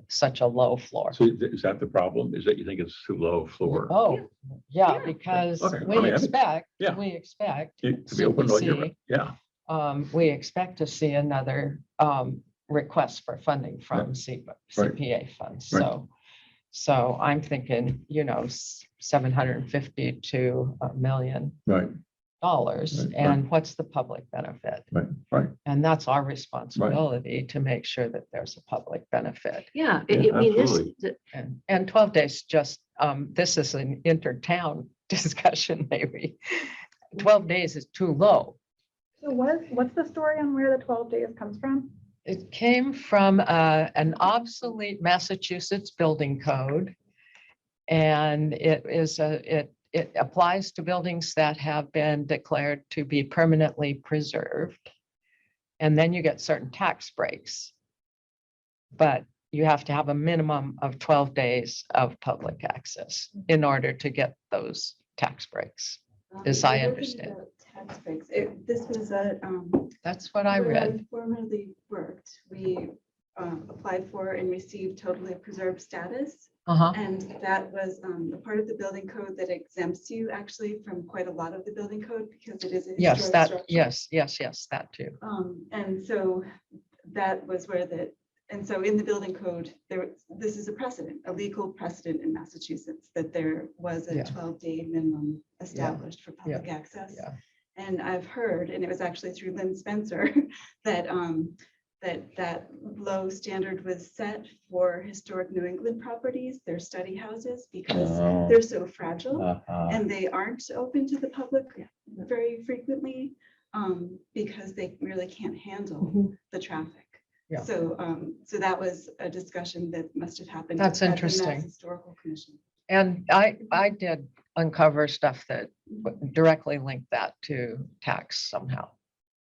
such a low floor. So is that the problem? Is that you think it's too low floor? Oh, yeah, Yeah. because Okay, I we mean, expect, yeah. we expect To be open, all year, CPC, yeah, we expect to see another request for funding from CPA funds. Right. So I'm thinking, 750 to $1 million. right, Right. And what's the public benefit? right. And that's our responsibility to make sure that there's a public benefit. Yeah, Yeah, I mean, this, absolutely. And 12 days just, this is an intertown discussion, maybe. 12 days is too low. So what's the story on where the 12 days comes from? It came from an obsolete Massachusetts building code. And it applies to buildings that have been declared to be permanently preserved. And then you get certain tax breaks. But you have to have a minimum of 12 days of public access in order to get those tax breaks, as I understand. Tax breaks. This was a. That's what I where read. Formerly worked, we applied for and received totally preserved status. Uh-huh. And that was the part of the building code that exempts you actually from quite a lot of the building code because it is a Yes, historic that, structure. yes, that too. And so that was where and so in the building code, this is a precedent, a legal precedent in Massachusetts, that there was a Yeah. 12-day minimum established for public access. Yeah. And I've heard, and it was actually through Lynn Spencer, that that low standard was set for historic New England properties, their study houses, because Oh. they're so fragile Uh-huh. and they aren't open to the public very frequently because they really can't handle the traffic. Yeah. So that was a discussion that must have happened. That's at the Mass interesting. Historical Commission. And I did uncover stuff that directly linked that to tax somehow.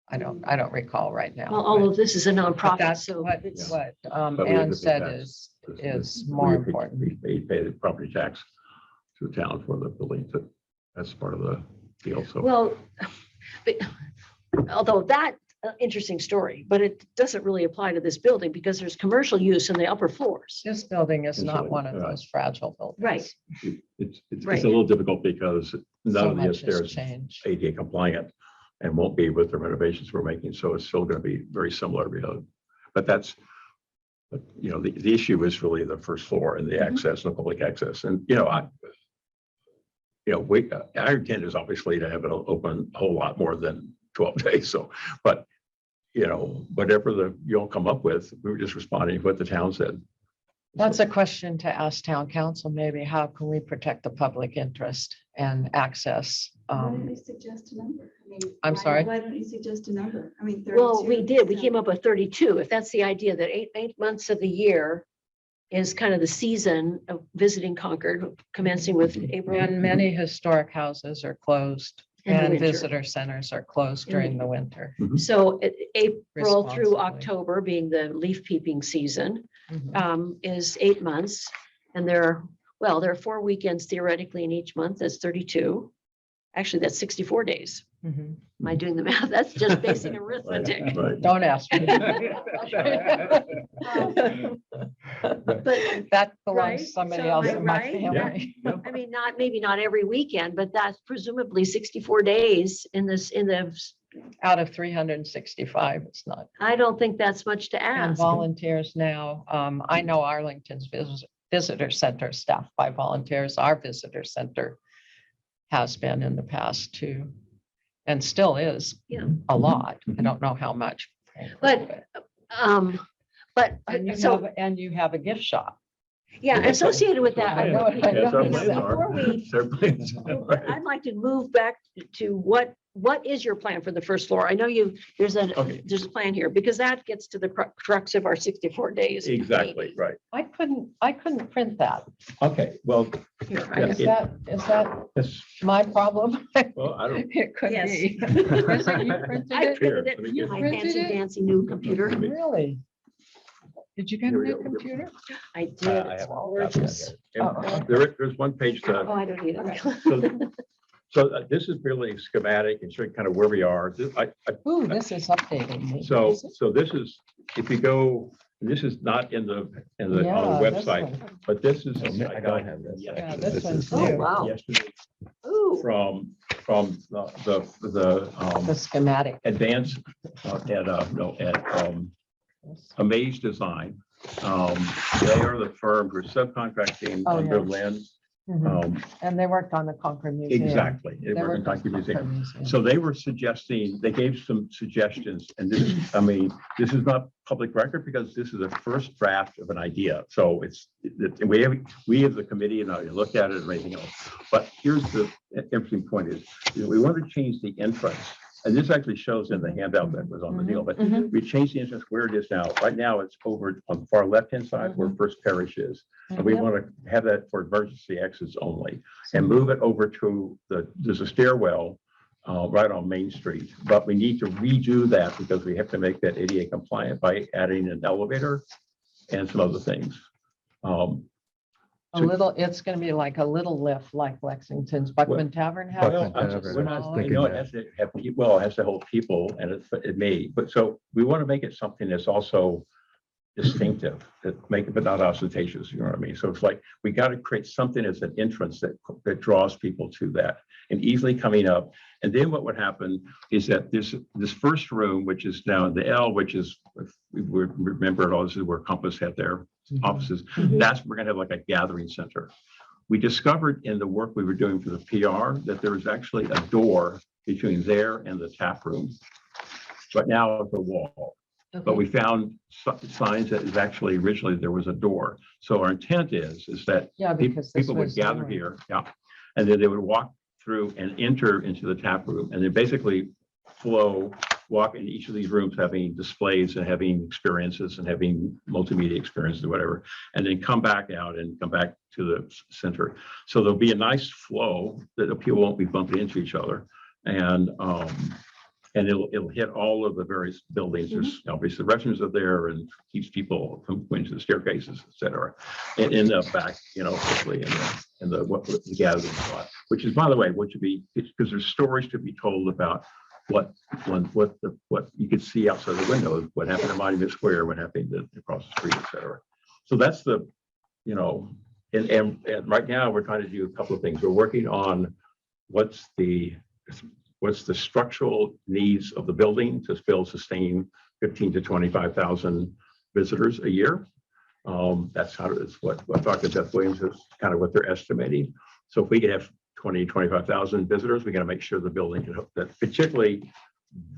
I don't recall right now. well, all but- of this is a but nonprofit, that's so what it's, What But we have Ann to pay said tax. is more important. We pay the property tax to the town for the building. That's part of the deal. So. well, but although that, interesting story, but it doesn't really apply to this building because there's commercial use in the upper floors. This building is not Usually, one of right. those fragile buildings. Right. It's Right. a little difficult because So none of the much has upstairs is changed. ADA compliant and won't be with the renovations we're making. So it's still going to be very similar. But the issue is really the first floor and the access and the public access. And, our intent is obviously to have it open a whole lot more than 12 days. So, but, whatever you'll come up with, we were just responding to what the town said. That's a question to ask town council, maybe. How can we protect the public interest and access? Why don't you suggest a number? I mean, I'm why- sorry? Why don't you suggest a number? I mean, 32. Well, we did, we so- came up with 32. If that's the idea that eight months of the year is kind of the season of visiting Concord, commencing with April. And many historic houses are closed in the And winter. visitor centers are closed during the winter. So April through Responsibly. October being the leaf peeping season Mhm. is 8 months. And there are 4 weekends theoretically in each month. That's 32. Actually, that's 64 days. Mhm. Am I doing the math? That's just basic arithmetic. Right. Don't ask me. But That belongs Right? to somebody So else am I in my right? family. I mean, maybe not every weekend, but that's presumably 64 days in the, Out of 365, it's not. I don't think that's much to And ask. volunteers now, I know Arlington's visitor center staffed by volunteers. Our visitor center has been in the past too, and still is Yeah. a lot. I don't know how much. But And you so, have, and you have a gift shop. yeah, associated with that, I know it, I That's know our it. plans are. Before we- That's our plans are. I'd like to move back to what is your plan for the first floor? I know there's Okay. a plan here, because that gets to the crux of our 64 days. Exactly, right. I couldn't print that. Okay, well, Here, Yeah. Is that yes, my problem? well, I don't. It could Yes. be. Is it you printed I it? printed Let me it, get- my printed fancy it? dancy new computer. Really? Did you get a Here we new go. computer? I did. I It's have all gorgeous. And there's one page Oh, to, I don't need it. so this is really schematic and showing kind of where we are. Ooh, this is updating me. So Is it? this is, if you go, this is not in the on the Yeah, this website, one. but this is. I don't have this. Yeah, this one's Oh, new. wow. Yesterday Ooh, from The schematic. advanced at Amaze Design. They are the firm who are subcontracting Oh, under yeah. Lynn. Mhm. And they worked on the Concord Museum. Exactly. They They work in worked on Concord Museum. Concord Museum. So they were suggesting, they gave some suggestions, and this, I mean, this is not public record because this is the first draft of an idea. So we have the committee and I looked at it and everything else. But here's the interesting point is, we want to change the entrance. And this actually shows in the handout that was on the deal, but Mhm. we changed the entrance where it is now. Right now, it's over on the far left-hand side where First Parish is. And we Mhm. want to have that for emergency exits only and move it over to there's a stairwell right on Main Street, but we need to redo that because we have to make that ADA compliant by adding an elevator and some other things. It's gonna be like a little lift like Lexington's Buckman Tavern has. Well, we're not, you know, it has to have, well, it has to hold people and it may, but so we want to make it something that's also distinctive, that make it, but not ostentatious, you know what I mean? So it's like, we got to create something as an entrance that draws people to that and easily coming up. And then what would happen is that this first room, which is now the L, which is, if we remember it all, this is where Compass had their offices. That's, we're gonna have like a gathering center. We discovered in the work we were doing for the PR that there was actually a door between there and the tap room. But now it's a wall. But we found signs that is actually originally there was a door. So our intent is that Yeah, because this people would was gather narrow. here, yeah, and then they would walk through and enter into the tap room, and then basically walk in each of these rooms, having displays and having experiences and having multimedia experiences or whatever, and then come back out and come back to the center. So there'll be a nice flow that the people won't be bumping into each other, and it'll hit all of the various buildings. There's obviously the restrooms are there and keeps people from going to the staircases, et cetera. And in the back, you know, hopefully in the gathering spot, which is, by the way, what should be, because there's stories to be told about what you could see outside the window, what happened at Monument Square, what happened across the street, et cetera. So that's the, you know, and right now we're trying to do a couple of things. We're working on what's the structural needs of the building to still sustain 15 to 25,000 visitors a year. That's what Dr. Beth Williams is kind of what they're estimating. So if we could have 20, 25,000 visitors, we got to make sure the building can hook that, particularly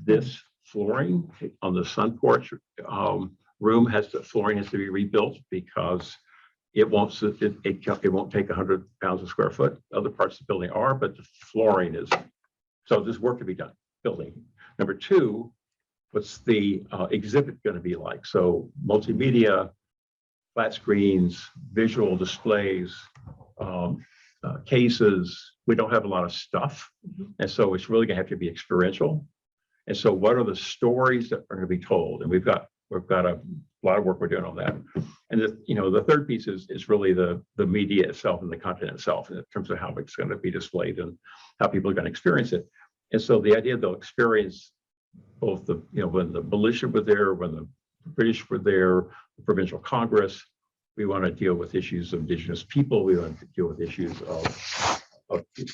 this flooring on the sun porch room flooring has to be rebuilt because it won't take 100 pounds a square foot. Other parts of the building are, but the flooring is. So there's work to be done, building. Number two, what's the exhibit going to be like? So multimedia, flat screens, visual displays, cases, we don't have a lot of stuff. And so it's really gonna have to be experiential. And so what are the stories that are gonna be told? And we've got a lot of work we're doing on that. And the third piece is really the media itself and the content itself in terms of how it's gonna be displayed and how people are gonna experience it. And so the idea they'll experience both when the militia were there, when the British were there, the Provincial Congress, we want to deal with issues of Indigenous people. We want to deal with issues of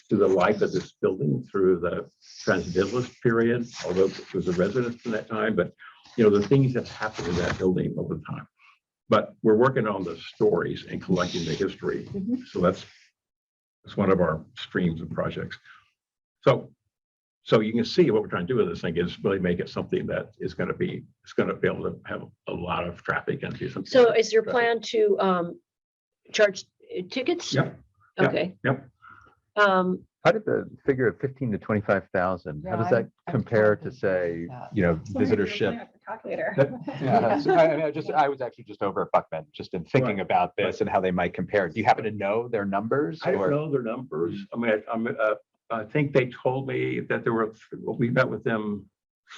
through the life of this building through the Transcendentalist period, although it was a residence in that time, but the things that happened in that building over time. But we're working on the stories and collecting the history. So that's one of our streams of projects. So you can see what we're trying to do with this thing is really make it something that is going to be able to have a lot of traffic and do something. So is your plan to charge tickets? Yep. Okay. Yep. How did the figure of 15 to 25,000, how does that compare to say, visitorship? Calculator. Yeah, so I was actually just over at Buckman, just in thinking about this and how they might compare. Do you happen to know their numbers? I don't know their numbers. I mean, I think they told me that we met with them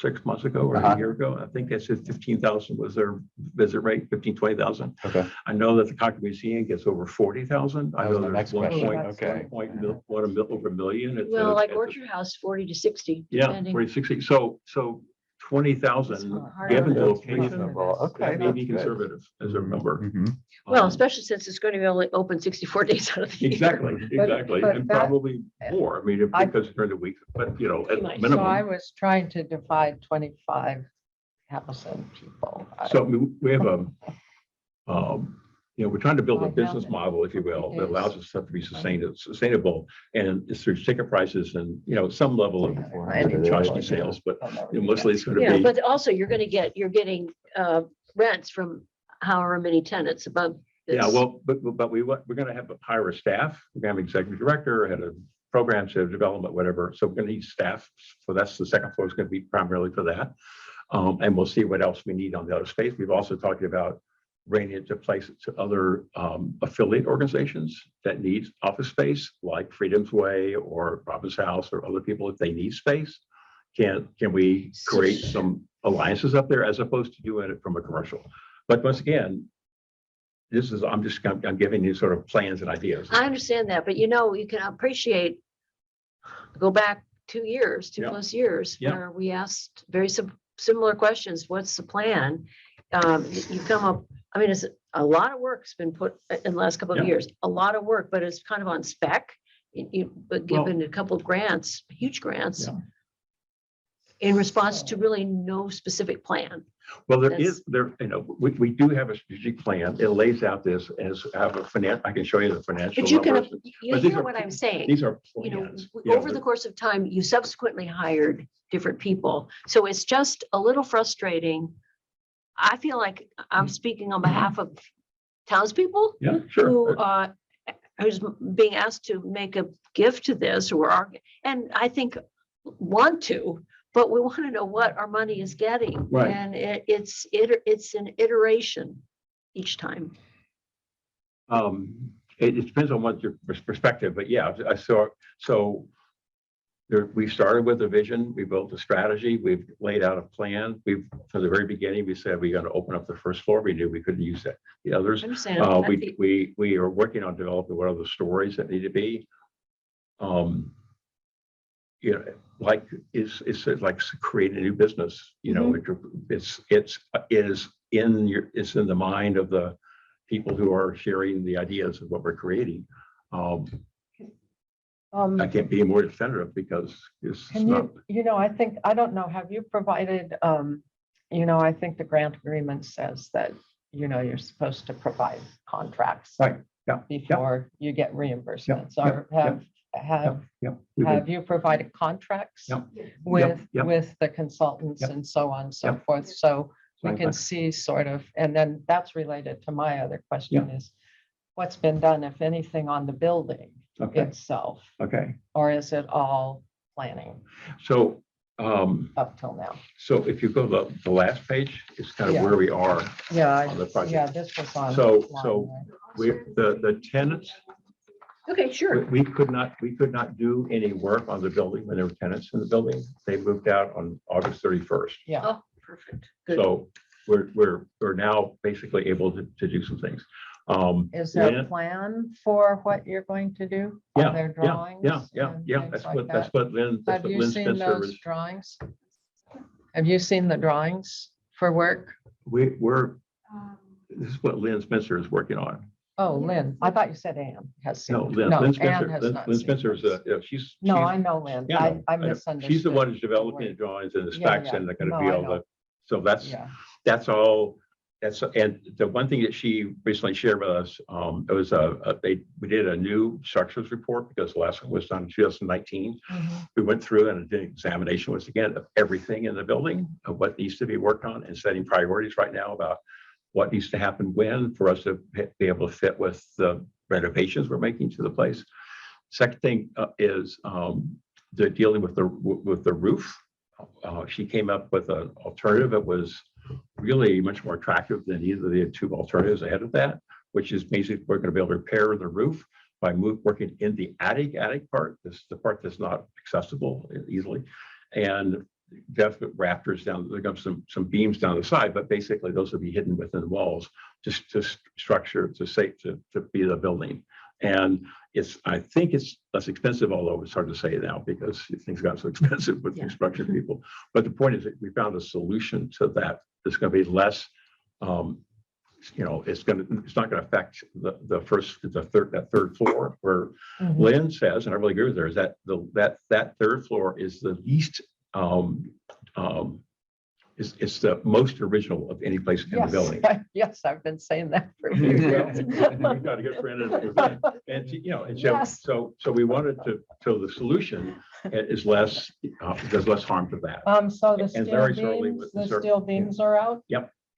6 months ago or a year ago. I think they said 15,000 was their visit rate, 20,000. Okay. I know that the Concord Museum gets over 40,000. I know there's over a million. Well, like Orchard House, 40 to 60. Yeah, depending. 40, 60. So 20,000 given the location, Okay, that may be conservative as a number. Well, especially since it's going to be only open 64 days out of the year. Exactly, but and that- probably more. I mean, because during the week, but at So So I minimum. was trying to divide 25,000 people. So we have we're trying to build a 5,000. business model, if you will, that allows us to be sustainable, and it's through ticket prices and some level of tchotchke sales, but mostly it's going to Yeah, be. but also you're getting rents from however many tenants above this. Yeah, well, but we're going to have a hire a staff. We're going to have an executive director, head of programs, head of development, whatever. So we're going to need staff. So that's the second floor is going to be primarily for that. And we'll see what else we need on the other space. We've also talked about renting it to places to other affiliate organizations that need office space, like Freedom's Way or Robin's House or other people if they need space. Can we create some alliances up there as opposed to doing it from a commercial? But once again, I'm giving you sort of plans and ideas. I understand that, but you can appreciate, go back 2 years, two Yeah. plus years, Yeah. where we asked very similar questions. What's the plan? You come up, I mean, it's a lot of work's been put in the last couple of Yeah. years, a lot of work, but it's kind of on spec. But given a couple of grants, huge grants, Yeah. in response to really no specific plan. Well, That's- we do have a strategic plan. It lays out this as I can show you the financial But you numbers. But these hear are- what I'm saying. These are plans. Over the course of time, you subsequently hired different people. So it's just a little frustrating. I feel like I'm speaking on behalf of townspeople Yeah, sure. who's being asked to make a gift to this and I think want to, but we want to know what our money is getting. Right. And it's an iteration each time. It depends on what your perspective, but yeah, I saw, so we started with a vision, we built a strategy, we've laid out a plan. From the very beginning, we said we're going to open up the first floor. We knew we couldn't use the others. I understand. We are working on developing what are the stories that need to be. It's like creating a new business, it's in the mind of the people who are sharing the ideas of what we're creating. I can't be more definitive because it's not. I don't know, have you provided, I think the grant agreement says that, you're supposed to provide contracts. Right, yeah. Before you get reimbursements, Yeah, or Yeah. have you provided contracts Yeah. with the consultants Yeah. and so on and so Yeah. forth? So we Fine, can fine. see sort of, and then that's related to my other question is what's been done, if anything, on the building Okay, itself, okay. or is it all planning So, up till now? so if you go to the last page, it's kind of Yeah. where we are. Yeah, On the project. yeah, this was on. So- line, so right? The tenants, Okay, sure. We could not do any work on the building when there were tenants in the building. They moved out on August 31st. Yeah. Oh, perfect. Good. So we're now basically able to do some things. Is there a Lynn- plan for what you're going to do? Are Yeah, there yeah, drawings? yeah. and things That's like what, that? Lynn Have you Lynn seen Spencer those is. drawings? Have you seen the drawings for work? We're, this is what Lynn Spencer is working on. Oh, Lynn, I thought you said Ann has seen. No, them. Lynn No, Lynn Ann Spencer, has Lynn not Lynn seen Spencer is, those. she's. No, she's- I know Lynn. Yeah, I know. misunderstood. She's the one who's the developing the word. drawings and the Yeah, specs yeah. and they're gonna No, be I able know. to, so that's all. And the one thing that she recently shared with us, it was we did a new structures report because the last one was done in 2019. Mhm. We went through and did an examination once again of everything in the building, of what needs to be worked on and setting priorities right now about what needs to happen when for us to be able to fit with the renovations we're making to the place. Second thing is the dealing with the roof. She came up with an alternative that was really much more attractive than either of the two alternatives ahead of that, which is basically we're going to be able to repair the roof by working in the attic part. This is the part that's not accessible easily, and definite rafters down. There comes some beams down the side, but basically those will be hidden within the walls just to structure to be the building. And I think it's less expensive, although it's hard to say now because things got so expensive with construction people. But the point is that we found a solution to that. It's going to be less, it's not going to affect that third floor where Mhm. Lynn says, and I really agree with her, is that that third floor is the least, it's the most original of any place in the Yes, building. yes, I've been saying that for a few years. We've got a good friend and Yes. so we wanted so the solution is less, does less harm to that. So the And steel Larry Sorley beams, with the the steel beams are out?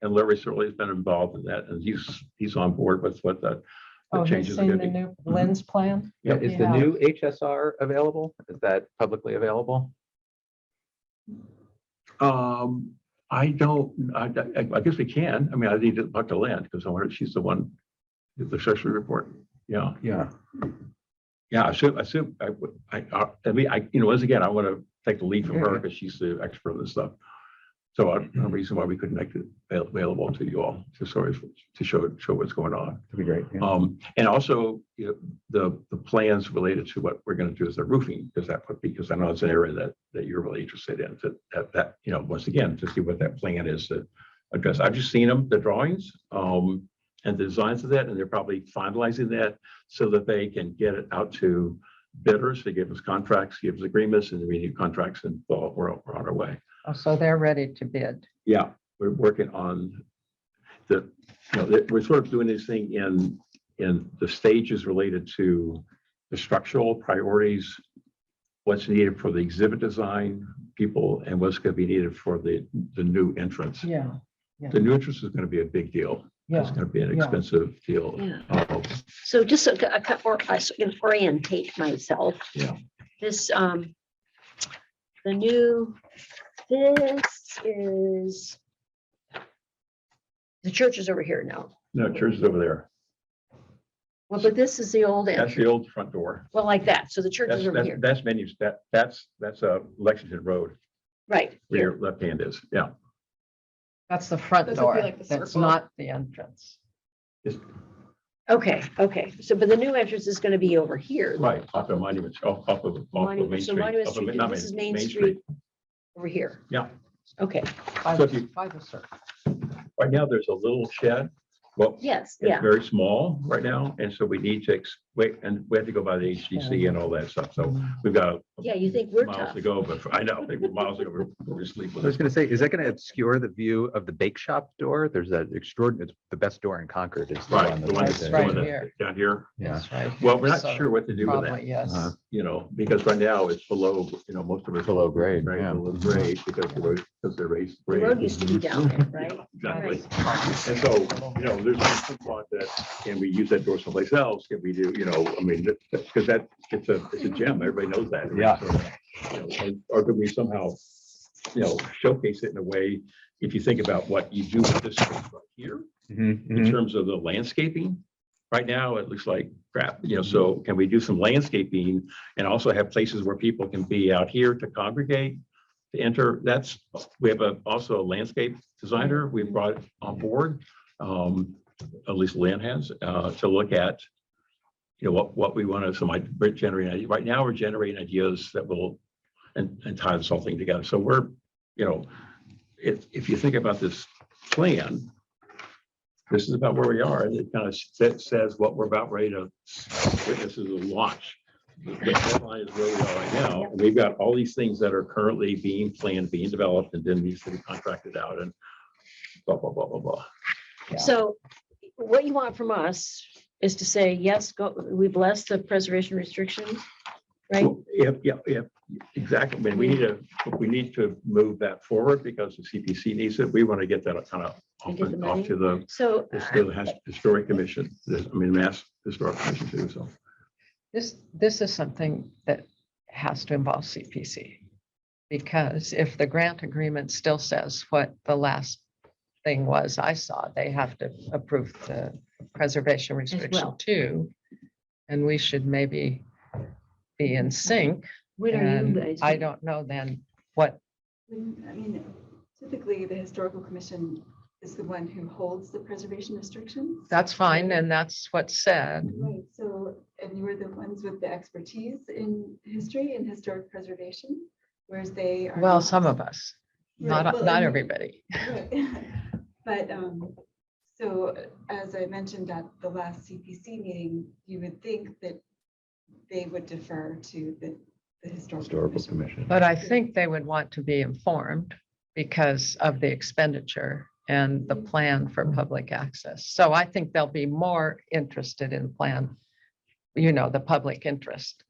And Larry Sorley has been involved in that, and he's on board with what the Oh, he's changes are seen gonna the be. new Lynn's plan? Yeah, is the Yeah. new HSR available? Is that publicly available? I guess we can. I mean, I need to talk to Lynn because I wonder if she's the one, the structure report. Yeah. Yeah. Yeah, I assume once again, I want to take the lead from her because she's the expert on this stuff. So no reason why we couldn't make it available to you all to show what's going on. That'd be great. Yeah. And also the plans related to what we're going to do is the roofing, because I know it's an area that you're really interested in that once again, to see what that plan is to address. I've just seen them, the drawings, and the designs of that, and they're probably finalizing that so that they can get it out to bidders. They give us contracts, give us agreements, and we need contracts, and we're on our way. Oh, so they're ready to bid. Yeah, we're working on we're sort of doing this thing in the stages related to the structural priorities, what's needed for the exhibit design people, and what's going to be needed for the new entrance. Yeah. The new entrance is going to be a big deal. Yeah. It's going to be an Yeah. expensive deal. Yeah. So just I can orientate myself. Yeah. This, this is, the church is over here now. No, church is over there. Well, but this is the old That's the entrance. old front door. Well, like that. So the church is over here. That's menus. That's Lexington Road Right. where Here. your left hand is. Yeah. That's the front This would be door. like the That's circle. not the entrance. Okay. So, but the new entrance is going to be over here. though. Right, off of Monument, off of Main Monument, so Street. Monument off of- Street, not this is Main Street over here. Yeah. Okay. By So if the you- by the circle. Right now, there's a little shed. Well, Yes, it's yeah. very small right now, and so we need to wait, and we have to go by the HDC and all that stuff. So we've got Yeah, you think we're miles tough. to go, but I know, we're miles to go. We're asleep I with was it. going to say, is that going to obscure the view of the bake shop door? There's that extraordinary, the best door in Concord is the Right, one the one that's that's right doing here. it down here. Yeah. That's right. Well, we're not So sure what to do with that. Probably, yes. Because right now it's below, most of it's Below grade, yeah. below grade because they're raised. The road used to be down there, right? Exactly. Right. And so, there's some thought that, can we use that door someplace else? Can we do, because it's a gem, everybody knows that. Yeah. So, or could we somehow, showcase it in a way, if you think about what you do with this space right here, in terms of the landscaping, right now it looks like crap, so can we do some landscaping and also have places where people can be out here to congregate, to enter? We have also a landscape designer we brought on board, at least Lynn has, to look at, what we want to, generating ideas. Right now we're generating ideas that will and tie this whole thing together. So we're, if you think about this plan, this is about where we are. And it kind of says what we're about ready to witness as a launch. The deadline is where we are right now. And we've got all these things that are currently being planned, being developed, and then needs to be contracted out and blah, blah, blah, blah, blah. So what you want from us is to say, yes, we bless the preservation restriction, right? Yeah, exactly. I mean, we need to move that forward because the CPC needs it. We want to get that kind of off to the So historic commission, Mass Historic Commission too, so. This is something that has to involve CPC. Because if the grant agreement still says what the last thing was I saw, they have to approve the preservation restriction too. And we should maybe be in sync. when are you And guys? I don't know then what, Typically the historical commission is the one who holds the preservation restrictions. that's fine. And that's what's said. Right, so, and you were the ones with the expertise in history and historic preservation, whereas they are. Well, not. some of us, Right, well, not and- everybody. Right. But, so as I mentioned at the last CPC meeting, you would think that they would defer to the historical commission. But I think they would want to be informed because of the expenditure and the plan for public access. So I think they'll be more interested in plan, the public interest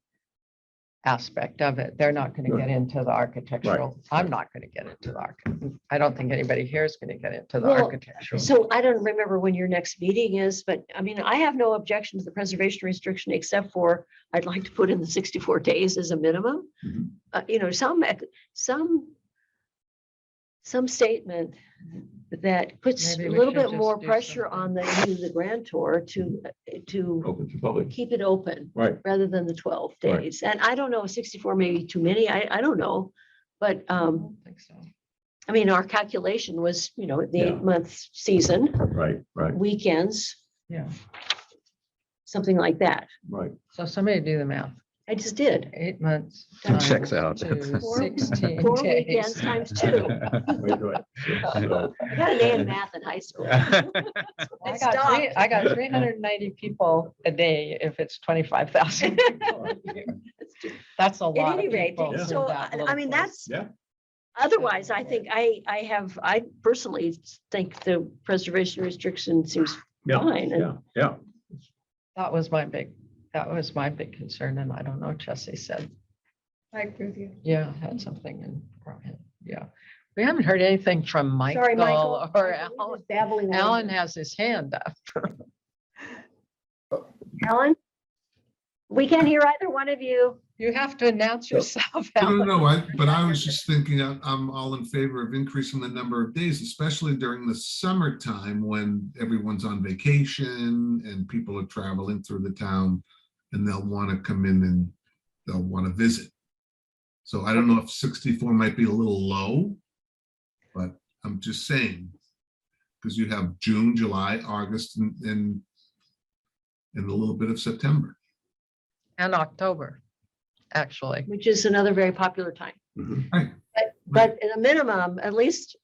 aspect of it. They're not going to get into the architectural. I'm not going to get into the architecture. I don't think anybody here is going to get into the Well, architectural. So I don't remember when your next meeting is, but I have no objection to the preservation restriction, except for I'd like to put in the 64 days as a minimum. Some statement that puts Maybe a we little should bit more just do pressure on the grantor to Open to public. keep it open Right. rather than the 12 Right. days. And I don't know, 64 may be too many. I don't know. But I don't think so. our calculation was, the Yeah. 8-month season, Right. weekends, Yeah. something like that. Right. So somebody do the math. I just did. 8 months. That checks times out. two, 16 4 days. weekends times 2. Right. So, I got an A in math in high school. I got 390 people a day if it's 25,000. That's a At lot any of rate, people. for so that little place. that's, Yeah. otherwise, I think I personally think the preservation restriction seems Yeah. fine. And Yeah. That was my big concern, and I don't know, Chelsea said, I agree with you. yeah, had something in, yeah. We haven't heard anything from Sorry, Michael. Michael or I believe Alan. it's babbling away. Alan has his hand up. Alan? We can't hear either one of you. You have to announce yourself, No, Alan. but I was just thinking, I'm all in favor of increasing the number of days, especially during the summertime when everyone's on vacation and people are traveling through the town and they'll want to come in and they'll want to visit. So I don't know if 64 might be a little low, but I'm just saying, because you have June, July, August, and a little bit of September. And October, actually. Which is another very popular time. Right. But at a minimum, at least,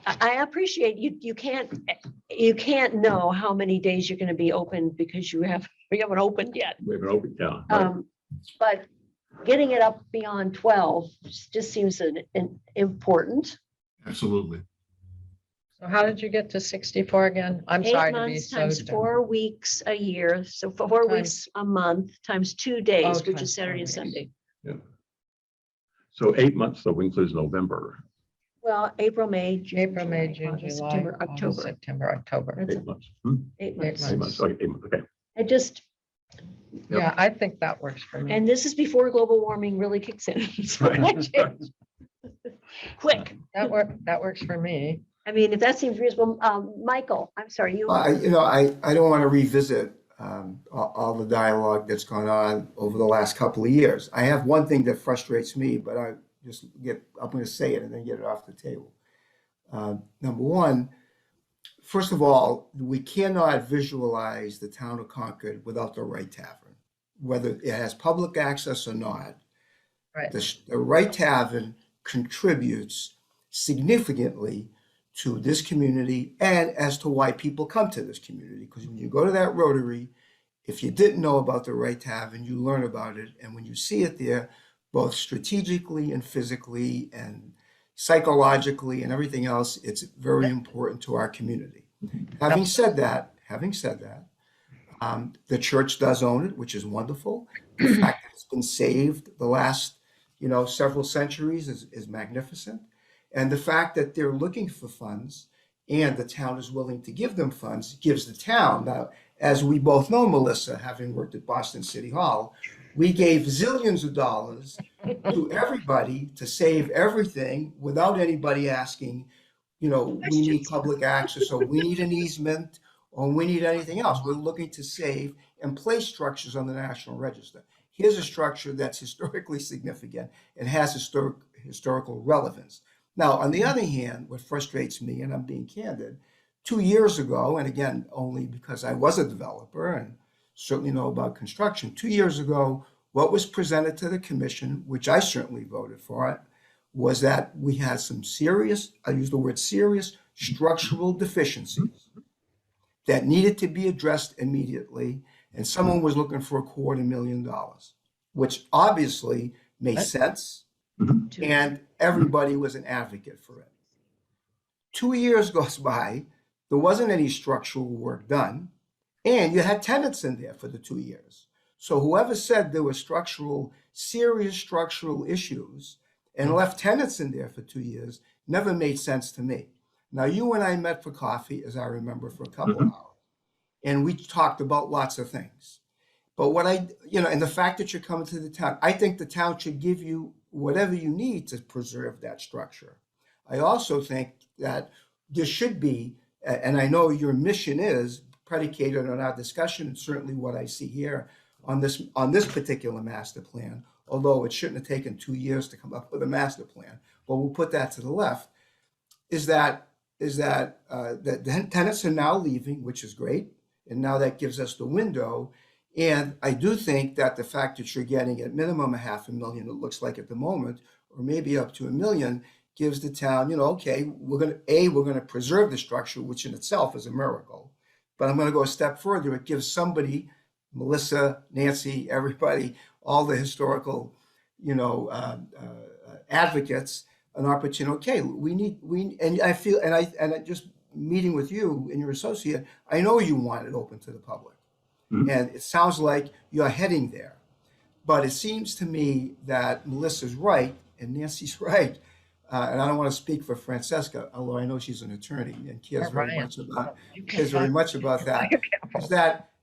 I appreciate you can't know how many days you're going to be open because we haven't opened yet. We haven't opened down. But getting it up beyond 12 just seems important. Absolutely. So how did you get to 64 again? I'm 8 sorry to be months so. times dumb. 4 weeks a year, so 4 weeks a month times 2 days, which times is Saturday and 4 weeks. Sunday. So 8 months, though, includes November. Well, April, May, June, April, May, June, August, July, September, August, October. September, October. That's 8 months. 8 8 months. 8 months. Okay, 8 months. Okay. I just, Yeah, I think that works for me. and this is before global warming really kicks in. So I changed. Quick. That works for me. I mean, if that seems reasonable, Michael, I'm sorry, you. I don't want to revisit all the dialogue that's gone on over the last couple of years. I have one thing that frustrates me, but I'm going to say it and then get it off the table. Number one, first of all, we cannot visualize the town of Concord without the Wright Tavern, whether it has public access or not. Right. The Wright Tavern contributes significantly to this community and as to why people come to this community. Because when you go to that Rotary, if you didn't know about the Wright Tavern, you learn about it. And when you see it there, both strategically and physically and psychologically and everything else, it's very important to our community. Having said that, the church does own it, which is wonderful. The fact that it's been saved the last, several centuries is magnificent. And the fact that they're looking for funds and the town is willing to give them funds gives the town. Now, as we both know, Melissa, having worked at Boston City Hall, we gave zillions of dollars to everybody to save everything without anybody asking, we need public access or we need an easement or we need anything else. We're looking to save and place structures on the National Register. Here's a structure that's historically significant and has historical relevance. Now, on the other hand, what frustrates me, and I'm being candid, 2 years ago, and again, only because I was a developer and certainly know about construction, 2 years ago, what was presented to the commission, which I certainly voted for, was that we had some serious, I use the word serious, structural deficiencies that needed to be addressed immediately. And someone was looking for $250,000, which obviously made sense. And everybody was an advocate for it. 2 years goes by, there wasn't any structural work done, and you had tenants in there for the 2 years. So whoever said there were serious structural issues and left tenants in there for 2 years never made sense to me. Now, you and I met for coffee, as I remember, for a couple of hours, and we talked about lots of things. But and the fact that you're coming to the town, I think the town should give you whatever you need to preserve that structure. I also think that there should be, and I know your mission is predicated on our discussion, and certainly what I see here on this particular master plan, although it shouldn't have taken 2 years to come up with a master plan, but we'll put that to the left, is that the tenants are now leaving, which is great, and now that gives us the window. And I do think that the fact that you're getting at minimum $500,000, it looks like at the moment, or maybe up to $1 million, gives the town, okay, we're going to preserve the structure, which in itself is a miracle. But I'm going to go a step further. It gives somebody, Melissa, Nancy, everybody, all the historical, advocates, an opportunity. Okay, and I feel, and I just meeting with you and your associate, I know you want it open to the public. And it sounds like you're heading there. But it seems to me that Melissa's right and Nancy's right. And I don't want to speak for Francesca, although I know she's an attorney and cares very much about that.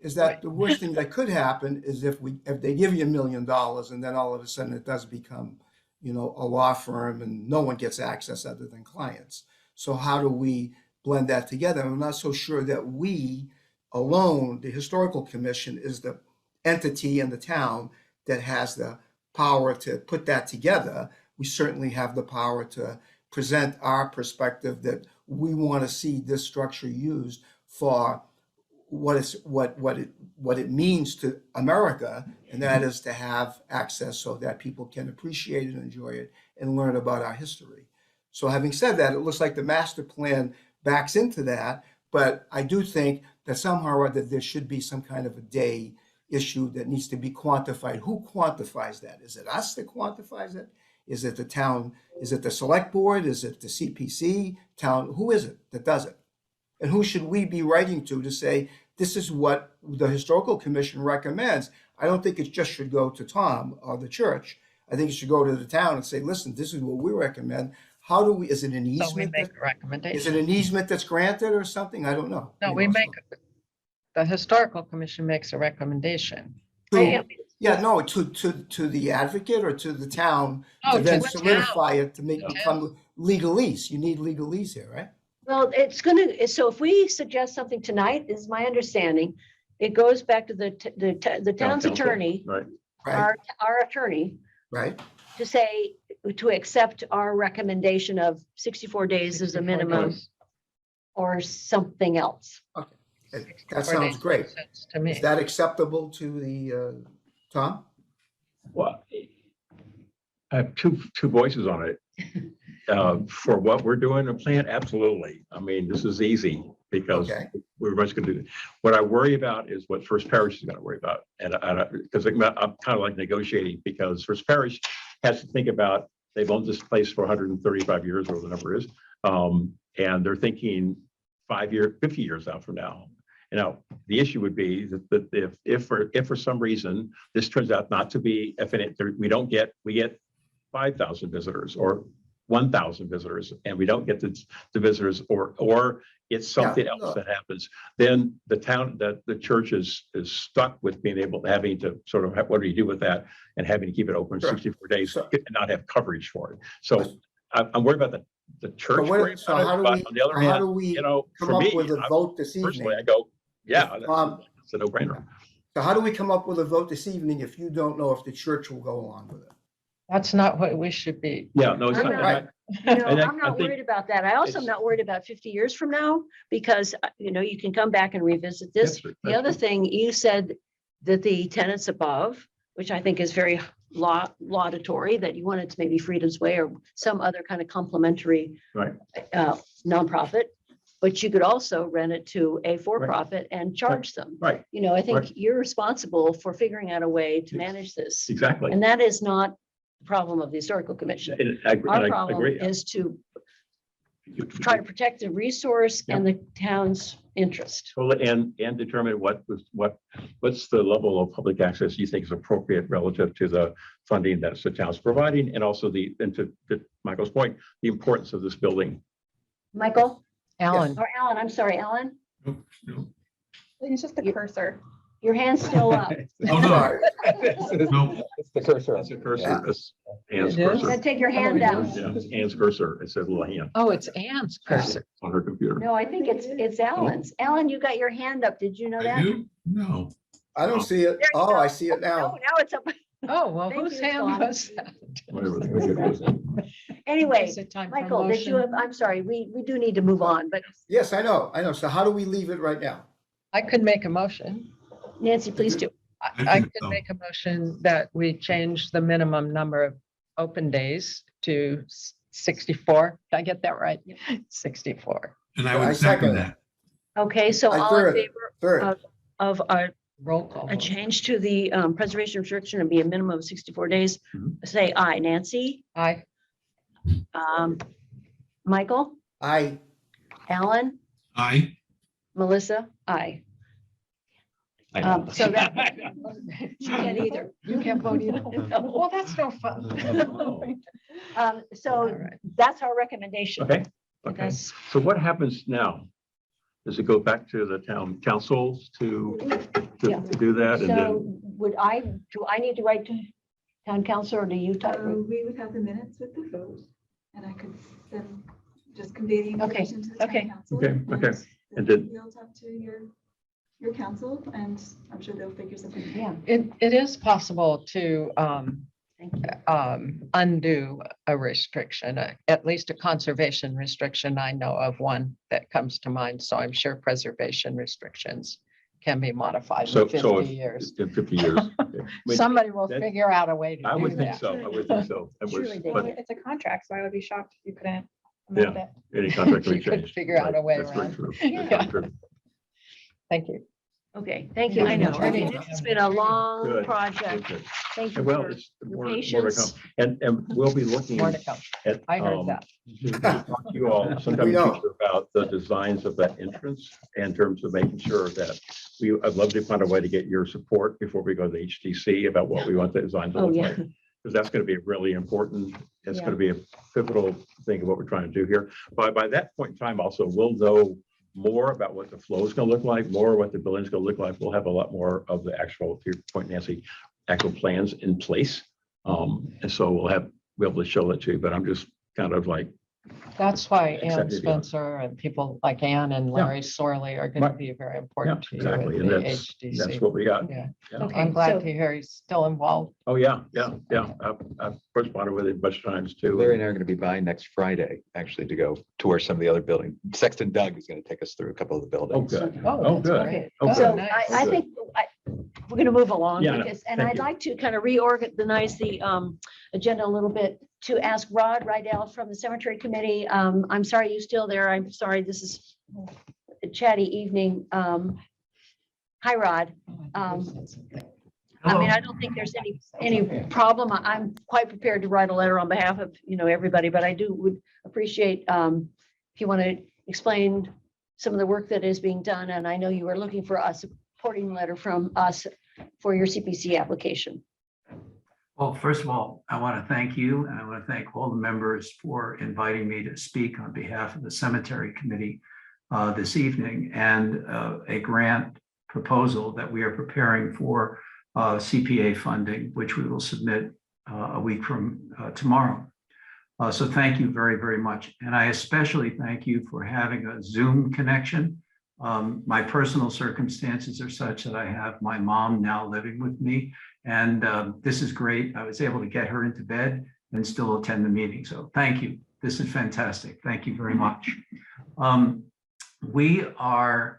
Is that the worst thing that could happen is if they give you $1 million and then all of a sudden it does become, a law firm and no one gets access other than clients. So how do we blend that together? I'm not so sure that we alone, the historical commission, is the entity in the town that has the power to put that together. We certainly have the power to present our perspective that we want to see this structure used for what it means to America, and that is to have access so that people can appreciate it, enjoy it, and learn about our history. So having said that, it looks like the master plan backs into that, but I do think that somehow or other there should be some kind of a day issue that needs to be quantified. Who quantifies that? Is it us that quantifies it? Is it the town? Is it the select board? Is it the CPC town? Who is it that does it? And who should we be writing to say, this is what the historical commission recommends? I don't think it just should go to Tom or the church. I think it should go to the town and say, listen, this is what we recommend. How do we, is it an easement? So we make a recommendation. Is it an easement that's granted or something? I don't know. No, the historical commission makes a recommendation. To the advocate or to the town to then solidify it to become legalese. You need legalese here, right? Well, it's gonna, so if we suggest something tonight, is my understanding, it goes back to the town's Council, attorney, Right. Right, our attorney, right. to say, to accept our recommendation of 64 days as a 64 minimum days. or something else. That 64 sounds days great. makes sense to me. Is that acceptable to the, Tom? Well, I have two voices on it. For what we're doing in plan, absolutely. I mean, this is easy because Okay. we're just gonna do it. What I worry about is what First Parish is gonna worry about. And because I'm kind of like negotiating because First Parish has to think about, they've owned this place for 135 years, or whatever the number is. And they're thinking 50 years out from now. You know, the issue would be that if for some reason this turns out not to be, we get 5,000 visitors or 1,000 visitors, and we don't get the visitors, or it's something Yeah, else no. that happens, then the church is stuck with having to sort of, what do you do with that, and having to keep it open Sure. 64 days So- and not have coverage for it. So I'm worried about the church. worrying So about it, how do but we, on the other how hand, do we you know, come for up me, with a vote this personally, I evening? go, yeah, Um, it's a no-brainer. So how do we come up with a vote this evening if you don't know if the church will go along with it? That's not what we should be. Yeah, no, it's I'm not. not- and You know, I- I'm I not think worried about that. I also am it's- not worried about 50 years from now, because, you can come back and revisit this. That's- The that's other true. thing, you said that the tenants above, which I think is very laudatory, that you wanted to maybe Freedom's Way or some other kind of complementary Right. nonprofit, but you could also rent it to a for-profit and charge them. Right, I think Right. you're responsible for figuring out a way to Yes. manage this. exactly. And that is not the problem of the historical commission. And I Our agree. problem is to try to protect the resource and the town's interest. Well, and determine what's the level of public access you think is appropriate relative to the funding that the town's providing, and also and to Michael's point, the importance of this building. Michael, Alan, or Alan, I'm sorry, Alan, Nope, nope. It's just the You- cursor. your hand's still up. Oh, no, Sorry. no. It's the cursor. That's a cursor. Yeah. That's Anne's It is? cursor. Now take your hand down. Yeah, it's Anne's cursor. It says little hand oh, it's Anne's cursor. on her computer. No, I think it's Alan's. Alan, you got your hand up. Did you know I that? do? No. I don't see it. There you Oh, go. I see it No, now. now it's up. Oh, well, Thank whose you, hand Dawn. was that? Whatever. Anyway, Is it time for Michael, did you motion? have, I'm sorry, we do need to move on, but Yes, I know. So how do we leave it right now? I could make a motion. Nancy, please do. I think could so. make a motion that we change the minimum number of open days to 64. Did I get that right? 64. And I I would second second that. Okay, so I all in third it. favor Third, of Roll call. a vote. change to the preservation restriction and be a minimum of 64 days, Mhm. say aye. Nancy, Aye. Michael, I, Alan, Aye. Melissa, aye. So that, you can't either. You can't vote either. No. Well, that's no fun. All So right. that's our recommendation. Okay, okay. That's- So what happens now? Does it go back to the town council to Yeah. do that? And So then, do I need to write to town council or do you type? We would have the minutes with the vote, and I could send, just convey the information to the okay. town council. Okay, okay. And then then- you'll talk to your council, and I'm sure they'll figure something out. Yeah, It is possible to thank you. undo a restriction, at least a conservation restriction. I know of one that comes to mind, so I'm sure preservation restrictions can be modified so, in so 50 years. in 50 years. Okay. Wait, Somebody will that- figure out a way to I do would think that. so. I would think so. That was- Surely they but It's a contract, so I would be shocked if you couldn't Yeah. amend it. Any contract can be You could changed. figure out a way That's very around. true. Yeah. That's very true. Thank you. Okay, thank you. I know. I mean, it's been a long Good. project. Okay. Thank you And well, for it's your more to patience. come. And we'll be looking More to come. at. I heard that. to talk to you all sometime We in the know. future about the designs of that entrance in terms of making sure that I'd love to find a way to get your support before we go to the HTC about what we want the design to Oh, look yeah. like. Because that's going to be really important. It's Yeah. going to be a pivotal thing of what we're trying to do here. By that point in time, also, we'll know more about what the flow is going to look like, more what the building's going to look like. We'll have a lot more of the actual, to your point, Nancy, actual plans in place. And so we'll be able to show that to you, but I'm just kind of like That's why Ann Exactly. Spencer and people like Ann and Yeah. Larry Sorley are going to Right. be very Yeah, important to you at exactly. the And that's HDC. what we got. Yeah, Yeah. Okay, I'm glad so- to hear he's still involved. Oh, yeah. I've corresponded with him a bunch of times too. Larry and I are going to be by next Friday, actually, to go tour some of the other buildings. Sexton Doug is going to take us through a couple of the Oh, buildings. good. Oh, Oh, that's good. great. Oh, Oh, So nice. I think we're going to move along Yeah, because, and thank I'd you. like to kind of reorganize the agenda a little bit to ask Rod Rydell from the Cemetery Committee. I'm sorry you're still there. I'm sorry, this is a chatty evening. Hi, Rod. I mean, I don't think there's any problem. I'm quite prepared to write a letter on behalf of, everybody, but I would appreciate if you want to explain some of the work that is being done. And I know you are looking for a supporting letter from us for your CPC application. Well, first of all, I want to thank you and I want to thank all the members for inviting me to speak on behalf of the Cemetery Committee this evening and a grant proposal that we are preparing for CPA funding, which we will submit a week from tomorrow. So thank you very, very much. And I especially thank you for having a Zoom connection. My personal circumstances are such that I have my mom now living with me. And this is great. I was able to get her into bed and still attend the meeting. So thank you. This is fantastic. Thank you very much. We have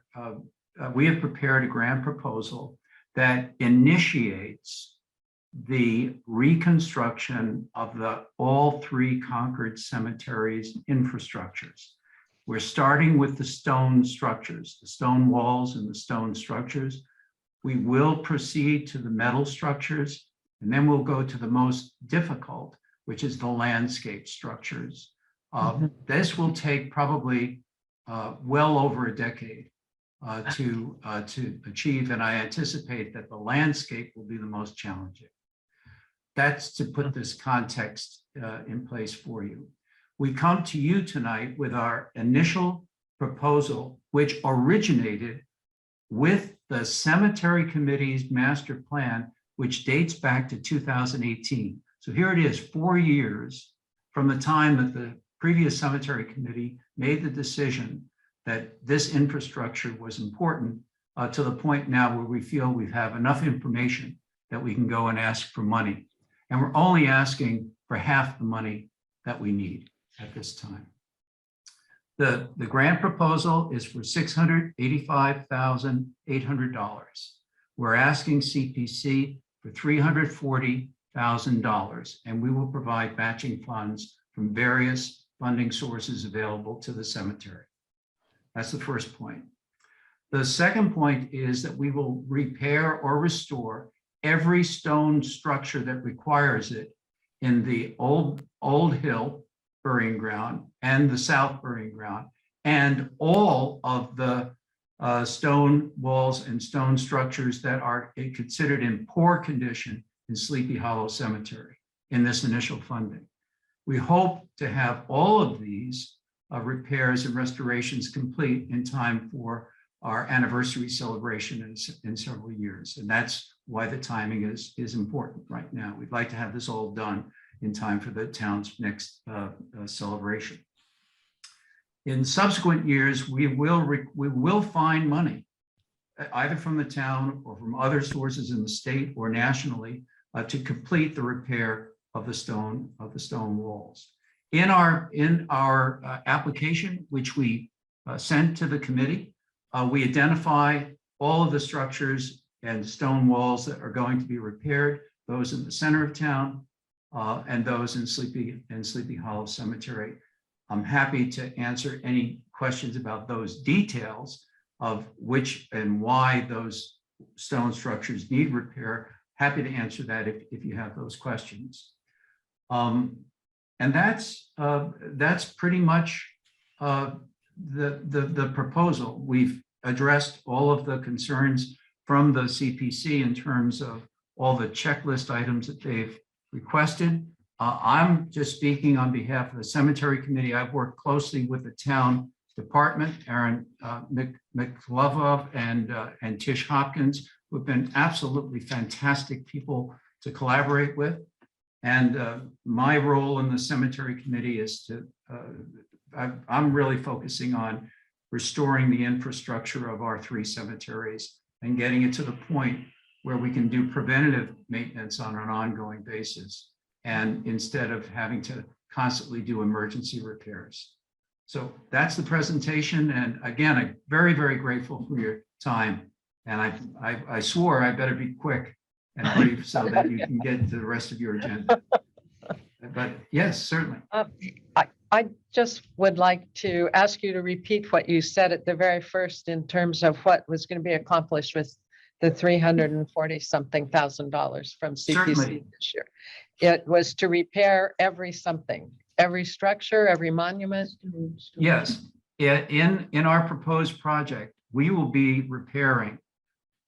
prepared a grant proposal that initiates the reconstruction of all three Concord cemeteries infrastructures. We're starting with the stone structures, the stone walls and the stone structures. We will proceed to the metal structures, and then we'll go to the most difficult, which is the landscape structures. This will take probably well over a decade to achieve, and I anticipate that the landscape will be the most challenging. That's to put this context in place for you. We come to you tonight with our initial proposal, which originated with the Cemetery Committee's master plan, which dates back to 2018. So here it is, 4 years from the time that the previous Cemetery Committee made the decision that this infrastructure was important to the point now where we feel we have enough information that we can go and ask for money. And we're only asking for half the money that we need at this time. The grant proposal is for $685,800. We're asking CPC for $340,000, and we will provide matching funds from various funding sources available to the cemetery. That's the first point. The second point is that we will repair or restore every stone structure that requires it in the old Hill burying ground and the South burying ground, and all of the stone walls and stone structures that are considered in poor condition in Sleepy Hollow Cemetery in this initial funding. We hope to have all of these repairs and restorations complete in time for our anniversary celebration in several years. And that's why the timing is important right now. We'd like to have this all done in time for the town's next celebration. In subsequent years, we will find money, either from the town or from other sources in the state or nationally, to complete the repair of the stone walls. In our application, which we sent to the committee, we identify all of the structures and stone walls that are going to be repaired, those in the center of town, and those in Sleepy Hollow Cemetery. I'm happy to answer any questions about those details of which and why those stone structures need repair. Happy to answer that if you have those questions. And that's pretty much the proposal. We've addressed all of the concerns from the CPC in terms of all the checklist items that they've requested. I'm just speaking on behalf of the Cemetery Committee. I've worked closely with the town department, Aaron McLovov and Tish Hopkins, who have been absolutely fantastic people to collaborate with. And my role in the cemetery committee is to, I'm really focusing on restoring the infrastructure of our 3 cemeteries and getting it to the point where we can do preventative maintenance on an ongoing basis, and instead of having to constantly do emergency repairs. So that's the presentation. And again, I'm very, very grateful for your time. And I swore I better be quick and brief so that you can get to the rest of your agenda. But yes, certainly. I just would like to ask you to repeat what you said at the very first in terms of what was going to be accomplished with the $340-something thousand from CPC Certainly. this year. It was to repair every structure, every monument. Yes, in our proposed project, we will be repairing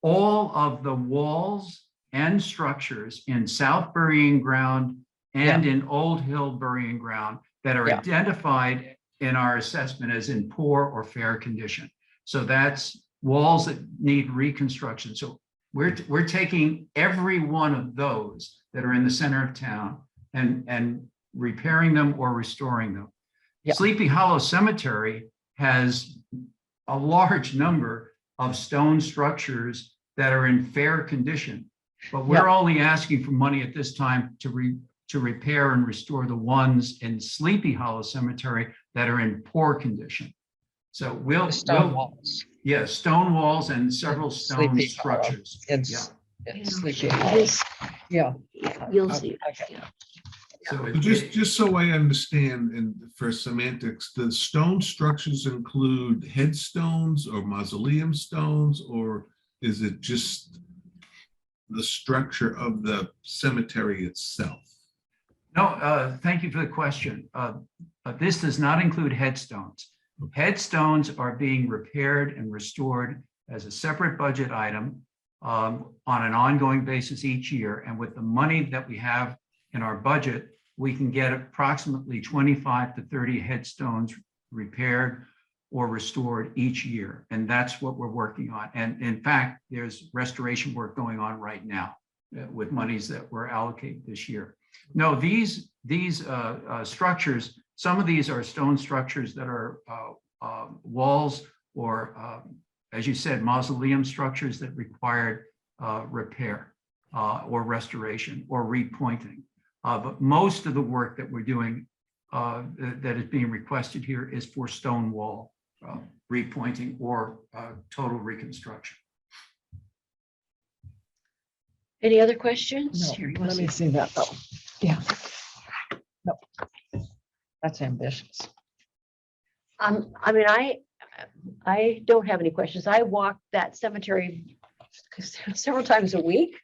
all of the walls and structures in South Burying Ground and in Old Hill Burying Ground that are identified in our assessment as in poor or fair condition. So that's walls that need reconstruction. So we're taking every one of those that are in the center of town and repairing them or restoring them. Sleepy Hollow Cemetery has a large number of stone structures that are in fair condition, but we're only asking for money at this time to repair and restore the ones in Sleepy Hollow Cemetery that are in poor condition. So we'll Stone walls. Yeah, stone walls and several stone Sleepy structures. It's Sleepy. Yeah, you'll see. Okay. So Just so I understand, and for semantics, the stone structures include headstones or mausoleum stones, or is it just the structure of the cemetery itself? No, thank you for the question. This does not include headstones. Headstones are being repaired and restored as a separate budget item on an ongoing basis each year. And with the money that we have in our budget, we can get approximately 25 to 30 headstones repaired or restored each year. And that's what we're working on. And in fact, there's restoration work going on right now with monies that were allocated this year. No, these structures, some of these are stone structures that are walls or, as you said, mausoleum structures that required repair or restoration or repointing. But most of the work that we're doing that is being requested here is for stone wall repointing or total reconstruction. Any other questions? No, Here, you let wanna me see that though. Yeah. No, that's ambitious. I mean, I don't have any questions. I walk that cemetery several times a week.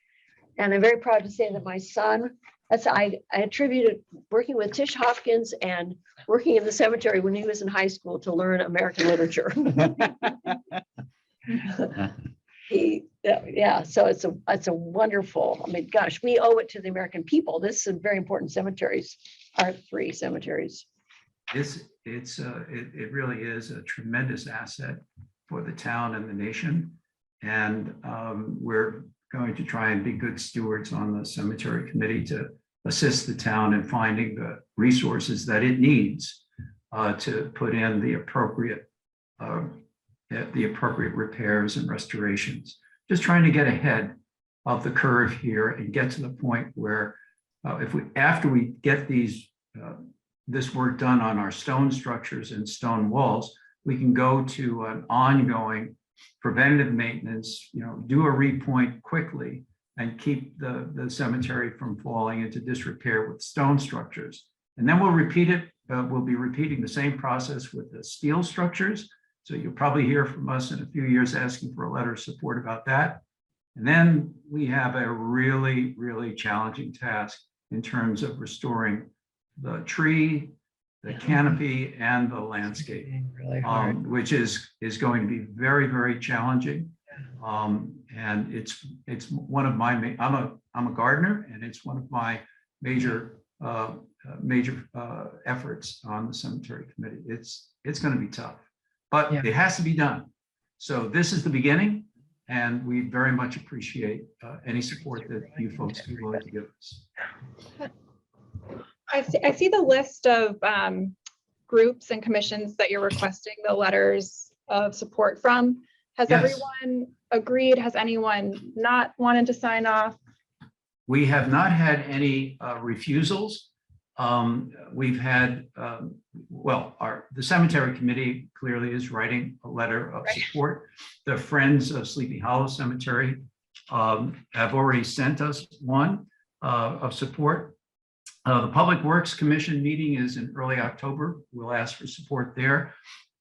And I'm very proud to say that my son, I attributed working with Tish Hopkins and working in the cemetery when he was in high school to learn American literature. So it's a wonderful, I mean, gosh, we owe it to the American people. This is very important cemeteries, our 3 cemeteries. It really is a tremendous asset for the town and the nation. And we're going to try and be good stewards on the cemetery committee to assist the town in finding the resources that it needs to put in the appropriate repairs and restorations. Just trying to get ahead of the curve here and get to the point where after we get this work done on our stone structures and stone walls, we can go to an ongoing preventative maintenance, do a repoint quickly and keep the cemetery from falling into disrepair with stone structures. And then we'll repeat it. We'll be repeating the same process with the steel structures. So you'll probably hear from us in a few years asking for a letter of support about that. And then we have a really, really challenging task in terms of restoring the tree, the canopy, and the landscape, Really hard. which is going to be very, very challenging. And it's one of my, I'm a gardener, and it's one of my major efforts on the cemetery committee. It's going to be tough, but it has to be done. So this is the beginning, and we very much appreciate any support that you folks be willing to give us. I see the list of groups and commissions that you're requesting the letters of support from. Has Yes. everyone agreed? Has anyone not wanted to sign off? We have not had any refusals. We've had, the cemetery committee clearly is writing a letter of support. The Friends of Sleepy Hollow Cemetery have already sent us one of support. The Public Works Commission meeting is in early October. We'll ask for support there.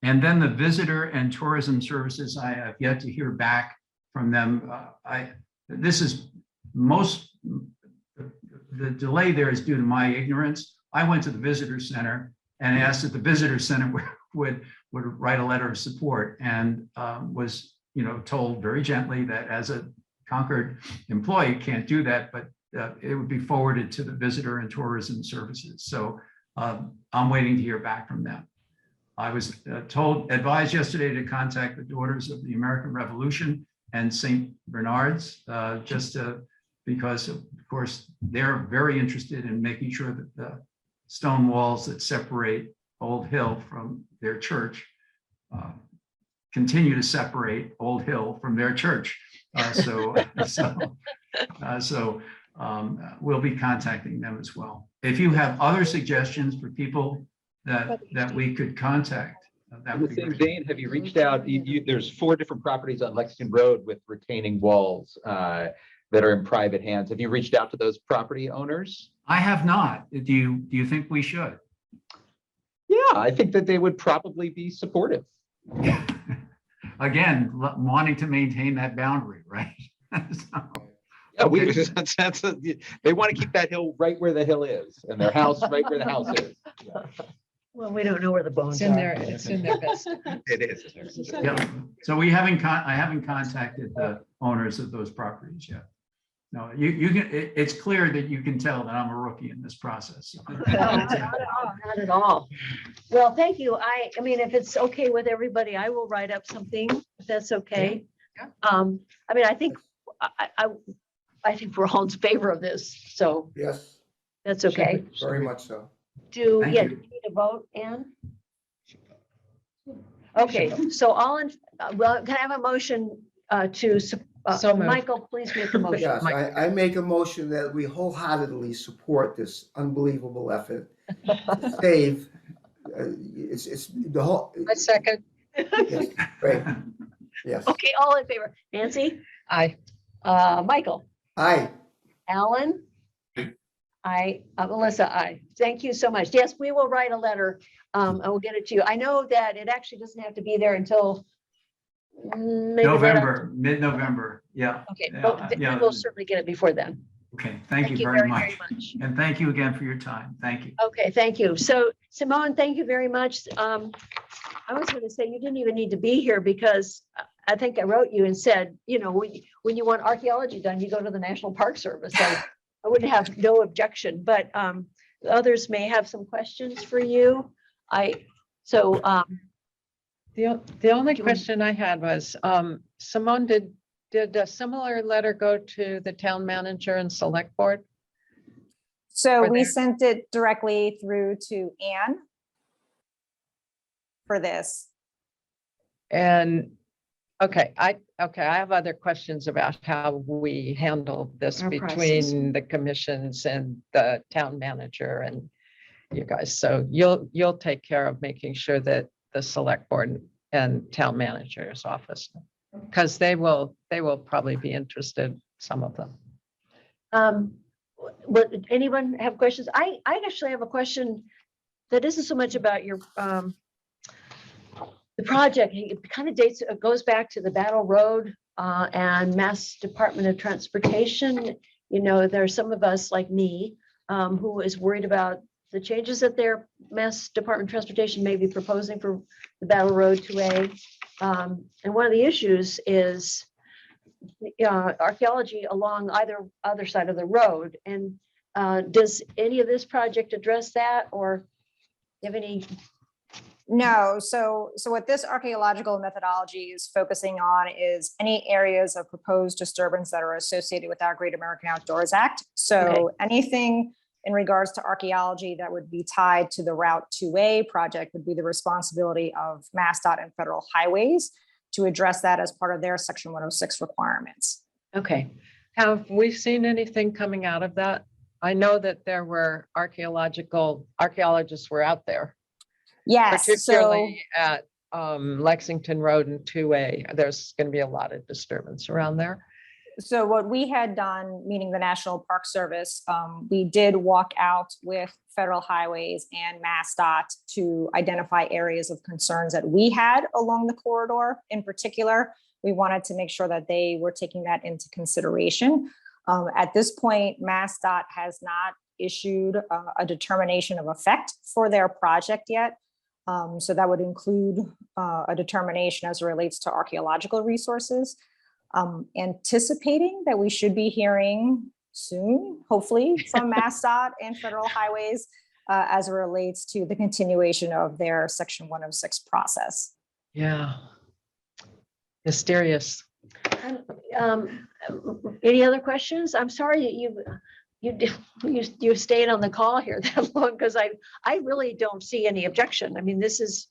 And then the Visitor and Tourism Services, I have yet to hear back from them. The delay there is due to my ignorance. I went to the Visitor Center and asked that the Visitor Center would write a letter of support, and was, told very gently that as a Concord employee can't do that, but it would be forwarded to the Visitor and Tourism Services. So I'm waiting to hear back from them. I was advised yesterday to contact the Daughters of the American Revolution and St. Bernard's, because of course they're very interested in making sure that the stone walls that separate Old Hill from their church continue to separate Old Hill from their church. We'll be contacting them as well. If you have other suggestions for people that we could contact, that In would the be same great. vein, have you reached out? There's 4 different properties on Lexington Road with retaining walls that are in private hands. Have you reached out to those property owners? I have not. Do you think we should? Yeah, I think that they would probably be supportive. Again, wanting to maintain that boundary, right? So, Yeah, okay. they want to keep that hill right where the hill is, and their house right where the house is. Well, we don't know where the bones It's in are. their, it's in their best. It is. Yeah. So I haven't contacted the owners of those properties yet. No, you can, it's clear that you can tell that I'm a rookie in this process. No, not at all, not at all. Well, thank you. I mean, if it's okay with everybody, I will write up something, if that's okay. Yeah. I mean, I think we're all in favor of this, so Yes, that's okay. very much so. Thank Do you you. need a vote, Ann? Okay, so well, can I have a motion So moved. Michael, please make the motion. Yes, I make a motion that we wholeheartedly support this unbelievable effort to save. It's the whole. I second. Yes, great. Yes. Okay, all in favor. Nancy? Aye. Michael? Aye. Alan? Aye. Melissa, aye. Thank you so much. Yes, we will write a letter. I will get it to you. I know that it actually doesn't have to be there until maybe November, mid-November. Yeah. Okay, Yeah, but yeah. we'll certainly get it before then. Okay. Thank you very much. much. And thank you again for your time. Thank you. Okay, thank you. So Simone, thank you very much. I was going to say you didn't even need to be here because I think I wrote you and said, when you want archaeology done, you go to the National Park Service. So I wouldn't have no objection, but others may have some questions for you. The only question I had was, Simone, did a similar letter go to the town manager and select board? So Were we there- sent it directly through to Anne for this. And, okay, I have other questions about how we handle this Our between the commissions and the town manager and you guys. So you'll take care of making sure that the select board and town manager's office, because they will probably be interested, some of them. Would anyone have questions? I actually have a question that isn't so much about your the project. It kind of goes back to the Battle Road and Mass Department of Transportation. There's some of us like me who is worried about the changes that their Mass Department of Transportation may be proposing for the Battle Road 2A. And one of the issues is archaeology along other side of the road. And does any of this project address that, or you have any? No, so what this archaeological methodology is focusing on is any areas of proposed disturbance that are associated with our Great American Outdoors Act. So anything In regards to archaeology, that would be tied to the Route 2A project, would be the responsibility of MassDOT and Federal Highways to address that as part of their Section 106 requirements. Okay. Have we seen anything coming out of that? I know that there were archaeologists were out there, Yes, so particularly at Lexington Road and 2A. There's going to be a lot of disturbance around there. So what we had done, meaning the National Park Service, we did walk out with Federal Highways and MassDOT to identify areas of concerns that we had along the corridor. In particular, we wanted to make sure that they were taking that into consideration. At this point, MassDOT has not issued a determination of effect for their project yet. So that would include a determination as it relates to archaeological resources. Anticipating that we should be hearing soon, hopefully, from MassDOT and Federal Highways as it relates to the continuation of their Section 106 process. Yeah. Mysterious. Any other questions? I'm sorry that you stayed on the call here that long, because I really don't see any objection. I mean, this is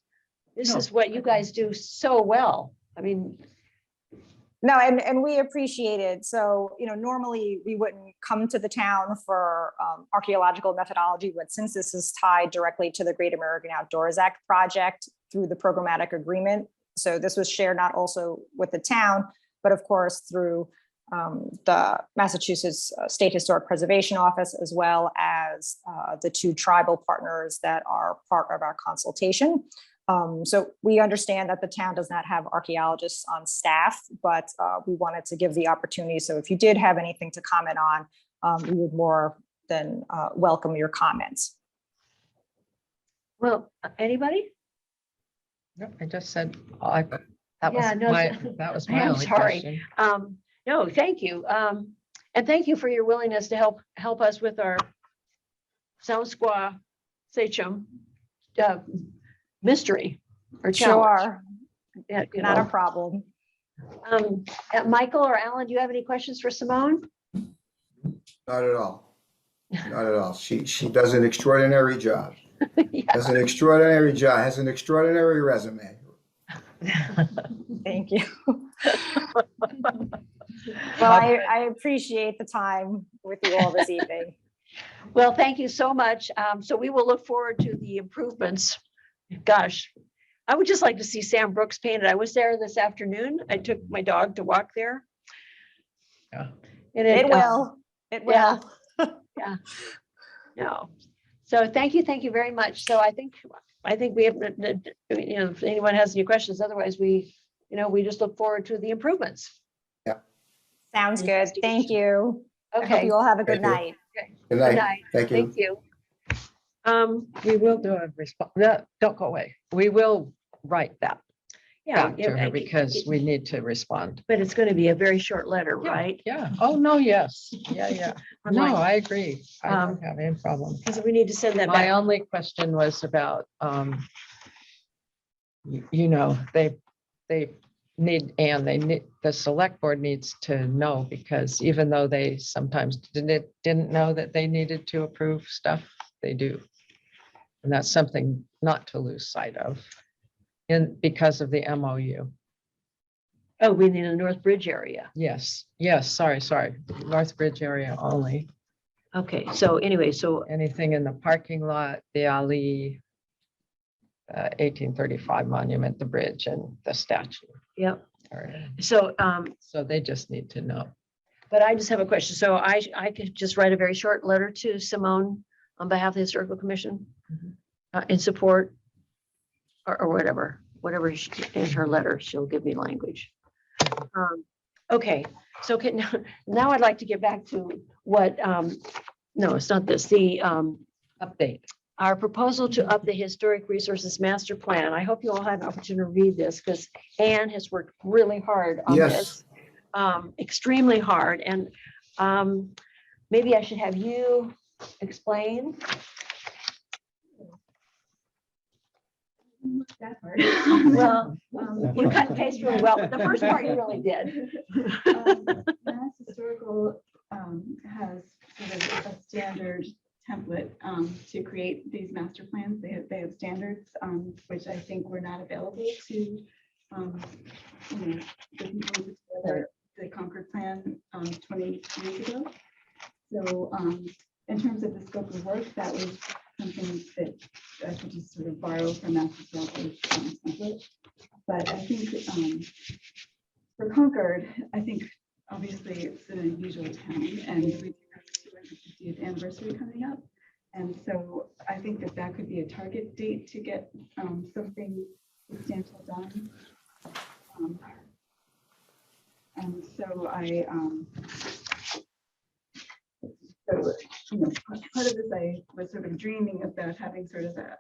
what you guys do so well. I mean, no, and we appreciate it. So, normally we wouldn't come to the town for archaeological methodology, but since this is tied directly to the Great American Outdoors Act project through the programmatic agreement, so this was shared not also with the town, but of course through the Massachusetts State Historic Preservation Office, as well as the two tribal partners that are part of our consultation. So we understand that the town does not have archaeologists on staff, but we wanted to give the opportunity. So if you did have anything to comment on, we would more than welcome your comments. well, anybody? No, I just said, that was Yeah, no, my I'm only sorry. question. No, thank you. And thank you for your willingness to help us with our Sound Squaw Sachem mystery or challenge. Sure, Yeah, not a problem. Michael or Alan, do you have any questions for Simone? Not at all. Not at all. She does an extraordinary job. Yeah. Does an extraordinary job, has an extraordinary resume. Thank you. Well, I appreciate the time with you all this evening. Well, thank you so much. So we will look forward to the improvements. Gosh, I would just like to see Sam Brooks painted. I was there this afternoon. I took my dog to walk there. Yeah. And It will. It will. Yeah. No. So thank you very much. So I think we have, if anyone has any questions, otherwise we just look forward to the improvements. Sounds good. Thank you. I hope Okay. you all have a good Thank you. night. Good night. Thank you. Thank you. We will do a response. Don't go away. We will write that Yeah. back to her because we need to respond. But it's going to be a very short letter, Yeah, right? Yeah. Oh, no, yes. Yeah. I'm No, like, I agree. I don't have any problem. because we need to send that My back. only question was about, they need, the select board needs to know, because even though they sometimes didn't know that they needed to approve stuff, they do. And that's something not to lose sight of because of the MOU. Oh, we need a North Bridge area. Yes, sorry. North Bridge area only. Okay, so anyway, so Anything in the parking lot, the alley, 1835 monument, the bridge and the statue. yep. Or- So So they just need to know. but I just have a question. So I could just write a very short letter to Simone on behalf of the Historical Commission in support or whatever in her letter, she'll give me language. Okay, so now I'd like to get back to what, no, it's not this, the Update. our proposal to up the Historic Resources Master Plan. I hope you all had an opportunity to read this because Anne has worked really hard on Yes. this, extremely hard. And maybe I should have you explain. That part. Well, you cut and paste really well, but the first part you really did. Mass Historical has sort of a standard template to create these master plans. They have standards, which I think were not available to, you know, the people who put together the Concord plan 20 years ago. So in terms of the scope of work, that was something that I could just sort of borrow from Massachusetts template. But I think for Concord, I think obviously it's an unusual town, and we do have the 250th anniversary coming up. And so I think that that could be a target date to get something substantial done. And so so, you know, part of this, I was sort of dreaming about having sort of a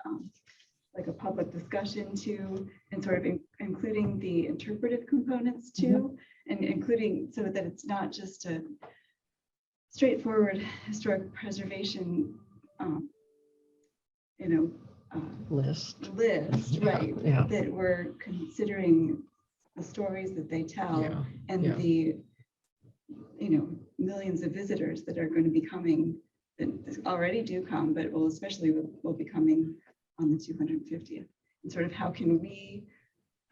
like a public discussion too, and sort of including the interpretive components too, and including so that it's not just a straightforward historic preservation, you know, List. right? Yeah. That we're considering the stories that they tell, Yeah, and yeah. the, you know, millions of visitors that are going to be coming, that already do come, but will especially will be coming on the 250th. And sort of how can we,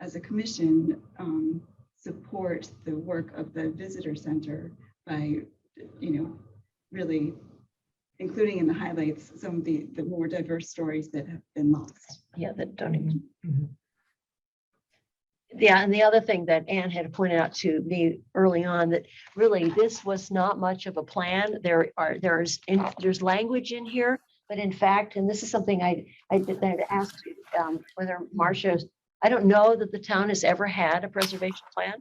as a commission, support the work of the visitor center by, you know, really including in the highlights some of the more diverse stories that have been lost. Yeah, that don't even. Yeah, and the other thing that Anne had pointed out to me early on, that really this was not much of a plan. There's language in here, but in fact, and this is something I asked whether Marcia, I don't know that the town has ever had a preservation plan.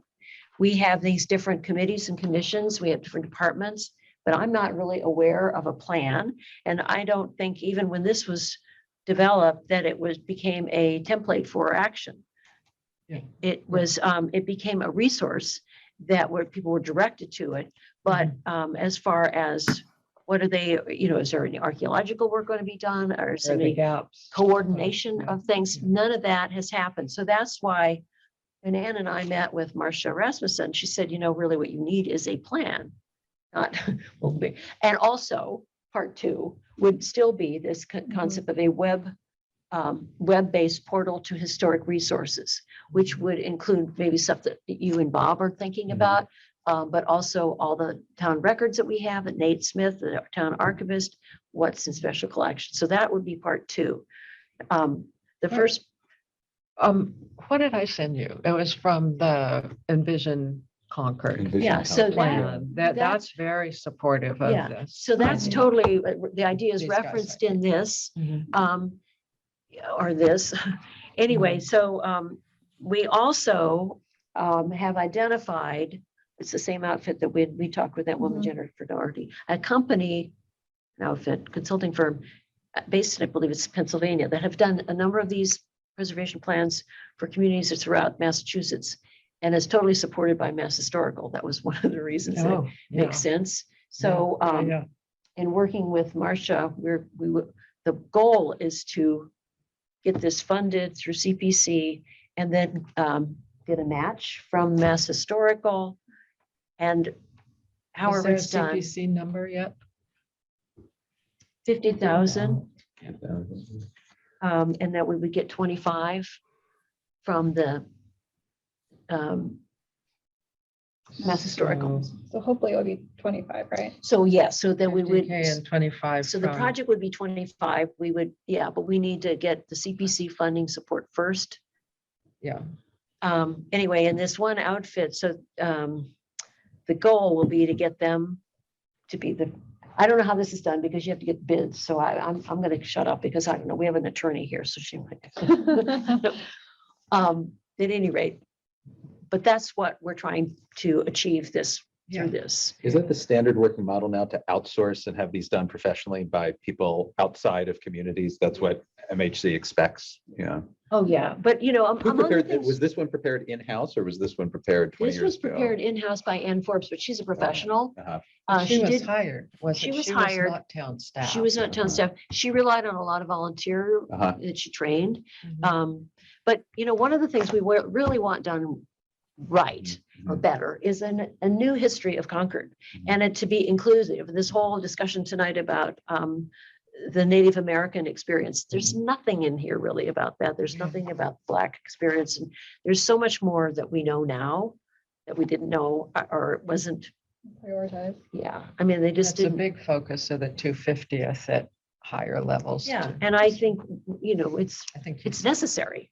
We have these different committees and commissions, we have different departments, but I'm not really aware of a plan. And I don't think even when this was developed that it became a template for action. Yeah. It was, it became a resource that where people were directed to it. But as far as what are they, you know, is there any archaeological work going to be done, or is there Or the any gaps. coordination Yeah. of things? None of that has happened. So that's why when Ann and I met with Marcia Rasmussen, she said, you know, really what you need is a plan. Not, and also part 2 would still be this concept of a web-based portal to historic resources, which would include maybe stuff that you and Bob are thinking about, but also all the town records that we have, that Nate Smith, the town archivist, what's in special collections. So that would be part 2. The first, What did I send you? It was from the Envision Concord Envision yeah, so Concord. plan. that's- That's very supportive of Yeah, this. so that's idea. totally, the idea is These guys referenced are- in this. Mhm. Or this. Anyway, so we also have identified, it's the same outfit that we talked with that woman, Jennifer Doherty, a company, an outfit, consulting firm, based in, I believe it's Pennsylvania, that have done a number of these preservation plans for communities throughout Massachusetts, and is totally supported by Mass Historical. That was one of the reasons that Oh, yeah. makes sense. So Yeah. in working with Marcia, the goal is to get this funded through CPC, and then get a match from Mass Historical, and Is however there a it's done, CPC number yet? 50,000, and that we would get 25 from the Mass Historical. So hopefully it'll be 25, right? So yes, so then we would. 50K and 25. So the from- project would be 25. We would, yeah, but we need to get the CPC funding support first. Yeah. Anyway, in this one outfit, so the goal will be to get them to be I don't know how this is done because you have to get bids. So I'm going to shut up because I don't know. We have an attorney here, so she might. At any rate, but that's what we're trying to achieve through this. Is that the standard working model now, to outsource and have these done professionally by people outside of communities? That's what MHC expects, yeah. Oh, yeah, but you know, Who among the prepared, things, was this one prepared in-house or was this one prepared 20 this years was ago? prepared in-house by Ann Forbes, but she's a professional. Uh-huh. She was did- hired, wasn't she was She hired. not town staff. She was not town staff. She relied on a lot of volunteer Uh-huh. that she trained. Mhm. But you know, one of the things we really want done right or better is a new history of Concord, and it to be inclusive. This whole discussion tonight about the Native American experience. There's nothing in here really about that. There's nothing about Black experience. And there's so much more that we know now that we didn't know or wasn't. Prioritize. Yeah, I mean, they just It's a didn't. big focus of the 250th at higher levels. Yeah, too. and I think, you know, it's I think necessary.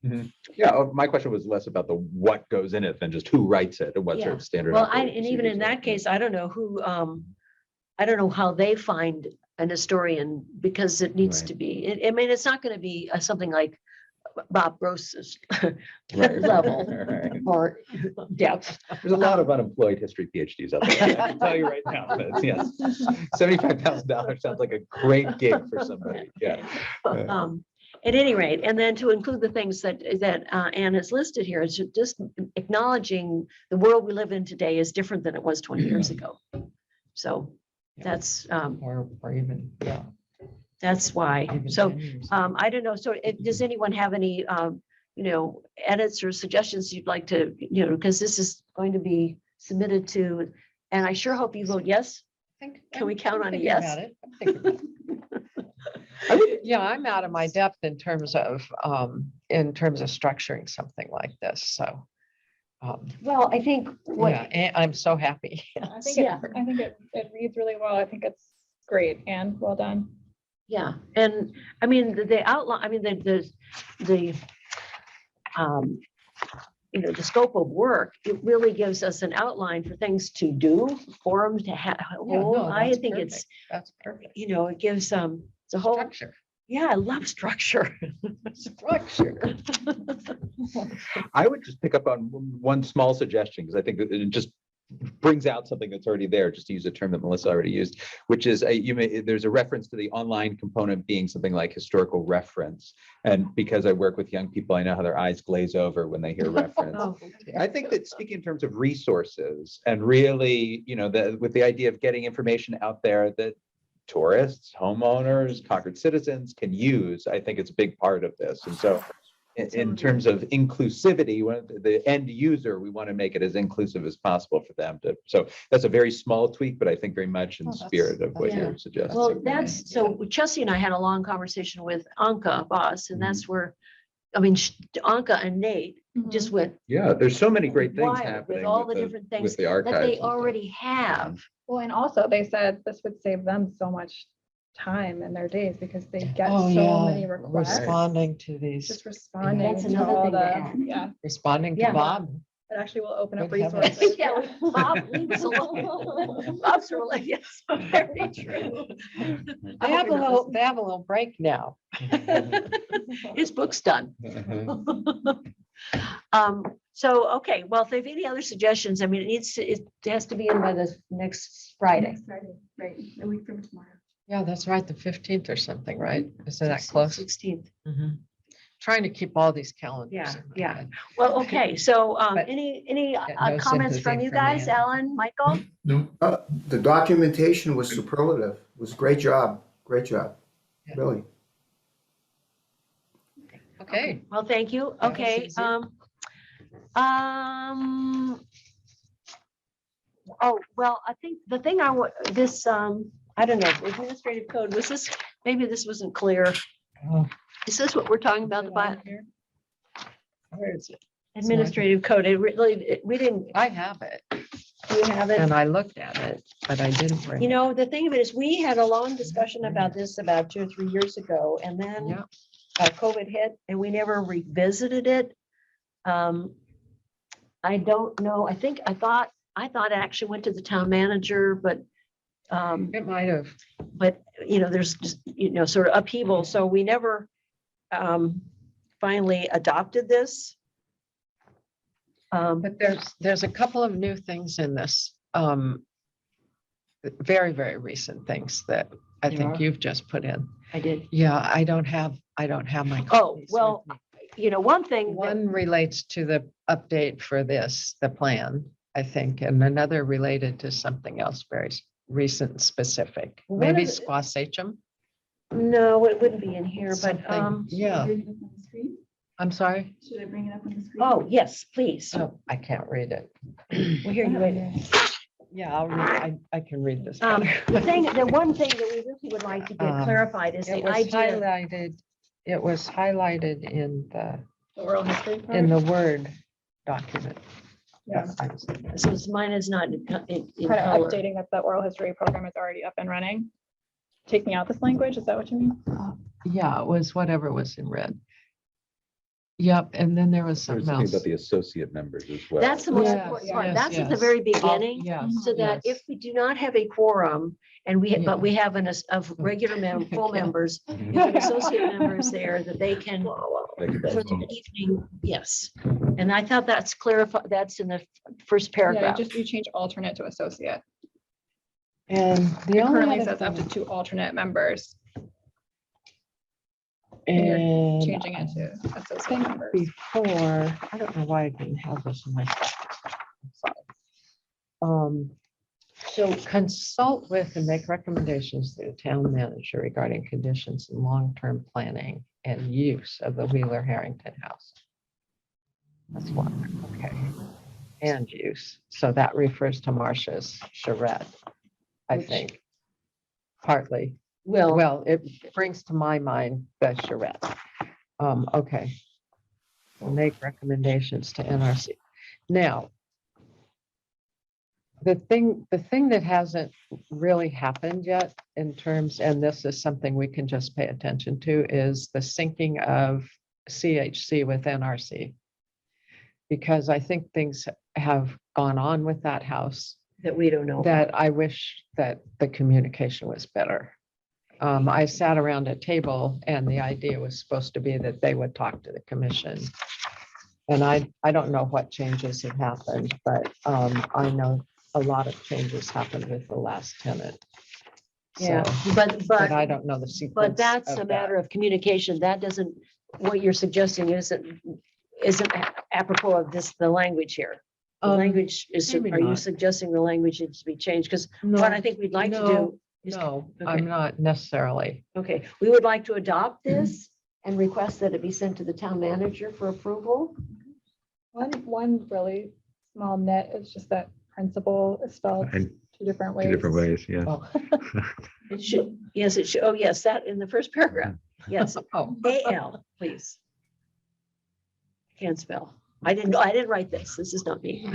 Yeah, my question was less about the what goes in it than just who writes it and what sort Yeah. of standard. Well, operating and even in procedures are. that case, I don't know who, I don't know how they find an historian because it needs Right. to be, I mean, it's not going to be something like Bob Gross's Right. level Right. or depth. There's a lot of unemployed history PhDs out there. I can tell you right now. But yes, $75,000 sounds like a great gig for somebody. Yeah. At any rate, and then to include the things that Anne has listed here, is just acknowledging the world we live in today is different than it was 20 years ago. So that's or even, yeah. that's why. even So 10 years. I don't know. So does anyone have any you know, edits or suggestions you'd like to, you know, because this is going to be submitted to, and I sure hope you vote yes. Can we count on a Thinking yes? about it. I'm thinking about it. Yeah, I'm out of my depth in terms of structuring something like this. So, Well, I think what, yeah, and I'm so happy. I think Yeah. it reads really well. I think it's great and well done. yeah, and I mean, the outline, I mean, the you know, the scope of work, it really gives us an outline for things to do, forums to have. Yeah, no, I that's think perfect. That's perfect. you know, it gives it's a whole, Structure. yeah, I love structure. Structure. I would just pick up on one small suggestion because I think that it just brings out something that's already there, just to use a term that Melissa already used, which is there's a reference to the online component being something like historical reference. And because I work with young people, I know how their eyes glaze over when they hear reference. Oh, I think that speaking in terms of resources and really, you know, with the idea of getting information out there that tourists, homeowners, Concord citizens can use, I think it's a big part of this. And so in terms of inclusivity, the end user, we want to make it as inclusive as possible for them to. So that's a very small tweak, but I think very much in the spirit of what yeah. you're suggesting. Well, that's, so Chelsea and I had a long conversation with Anka Boss, and that's where, I mean, Anka and Nate just went Yeah, there's so many great things wild happening with all the different things with the that archives they and stuff. already have. Well, and also they said this would save them so much time in their days because they get Oh, so yeah, many requests. responding to these, Just responding That's to another all thing to the, add. yeah, responding to Yeah. Bob. it actually will open up Good heavens. resources. Yeah, Bob, leave us alone. Bob's really, yes, very true. They have a little break now. His book's done. So, okay, well, if they have any other suggestions, I mean, it has to be in by the next Friday. Next Friday, right, a week from tomorrow. Yeah, that's right, the 15th or something, right? Isn't that close? 16th. Mhm. Trying to keep all these calendars. Yeah, in my yeah. head. Well, okay, so But any no comments sympathy from you from me. guys, Alan, Michael? No, The documentation was superlative. It was a great job. Great job. Yeah. Really. Okay. Well, thank you. That was Okay, easy. oh, well, I think the thing I don't know, administrative code, was this, maybe this wasn't clear. Oh. Is this what we're talking about, the Where is it? administrative code? It really, we didn't, I have it you have it? and I looked at it, but I didn't bring You it. know, the thing of it is, we had a long discussion about this about 2 or 3 years ago, and then Yeah. COVID hit and we never revisited it. I don't know. I thought it actually went to the town manager, but It might have. but you know, there's just, you know, sort of upheaval. So we never finally adopted this. But there's a couple of new things in this. Very, very recent things that I think Yeah. you've just put in. I did. Yeah, I don't have my. Oh, copies well, with me. you know, one thing. that- One relates to the update for the plan, I think, and another related to something else very recent and specific. One Maybe of the- Squassacham? No, it wouldn't be in here, but, Something- Yeah, Bring it up on the screen? I'm sorry. Should I bring it up on the screen? oh, yes, please. Oh, I can't read it. We'll hear you later. Yeah, I can read this. The better. one thing that we really would like to get clarified is It the was idea. highlighted, it was highlighted in the oral history. in the Word document. Yeah. So it's mine is not in Kind of color. updating that the oral history program is already up and running. Taking out this language, is that what you mean? Yeah, it was whatever was in red. Yep, and then there was There's something something else. about the associate members as well. That's the most Yes, important part. yes, That's at the yes. very Oh, beginning. yes, So that if yes. we do not have a quorum and we, Yeah. but we have of regular full Yeah. members, if an associate member is there, that they can, They can for vote. the evening, yes. And I thought that's clarified, that's in the first Yeah, paragraph. you change alternate to associate. And the It only currently other says up to thing- 2 alternate members. And you're and changing it to associate members. before, I don't know why I didn't have this in my. Sorry. So consult with and make recommendations to the town manager regarding conditions and long-term planning and use of the Wheeler Harrington House. That's one, okay. And use, so that refers to Marcia's charrette, I Which- think. Partly, Well, well, it brings to my mind the charrette. Okay. We'll make recommendations to NRC. Now, the thing that hasn't really happened yet in terms, and this is something we can just pay attention to, is the syncing of CHC with NRC. Because I think things have gone on with that house that we don't know. that I wish that the communication was better. I sat around a table and the idea was supposed to be that they would talk to the commission. And I don't know what changes have happened, but I know a lot of changes happened with the last tenant. Yeah, So, but but I don't know the sequence. But that's of a that. matter of communication. That doesn't, what you're suggesting isn't apropos of this, the language here. The language is, maybe are you not. suggesting the language needs to be changed? Because No, what I think we'd like to do is, no, okay. I'm not necessarily. okay, we would like to adopt this and request that it be sent to the town manager for approval. One really small nit is just that principal is spelled And 2 different ways. two different ways, yeah. Oh, It should, yes, it should, oh, yes, that in the first paragraph. Yes, oh, AL, please. Can't spell. I didn't write this. This is not me.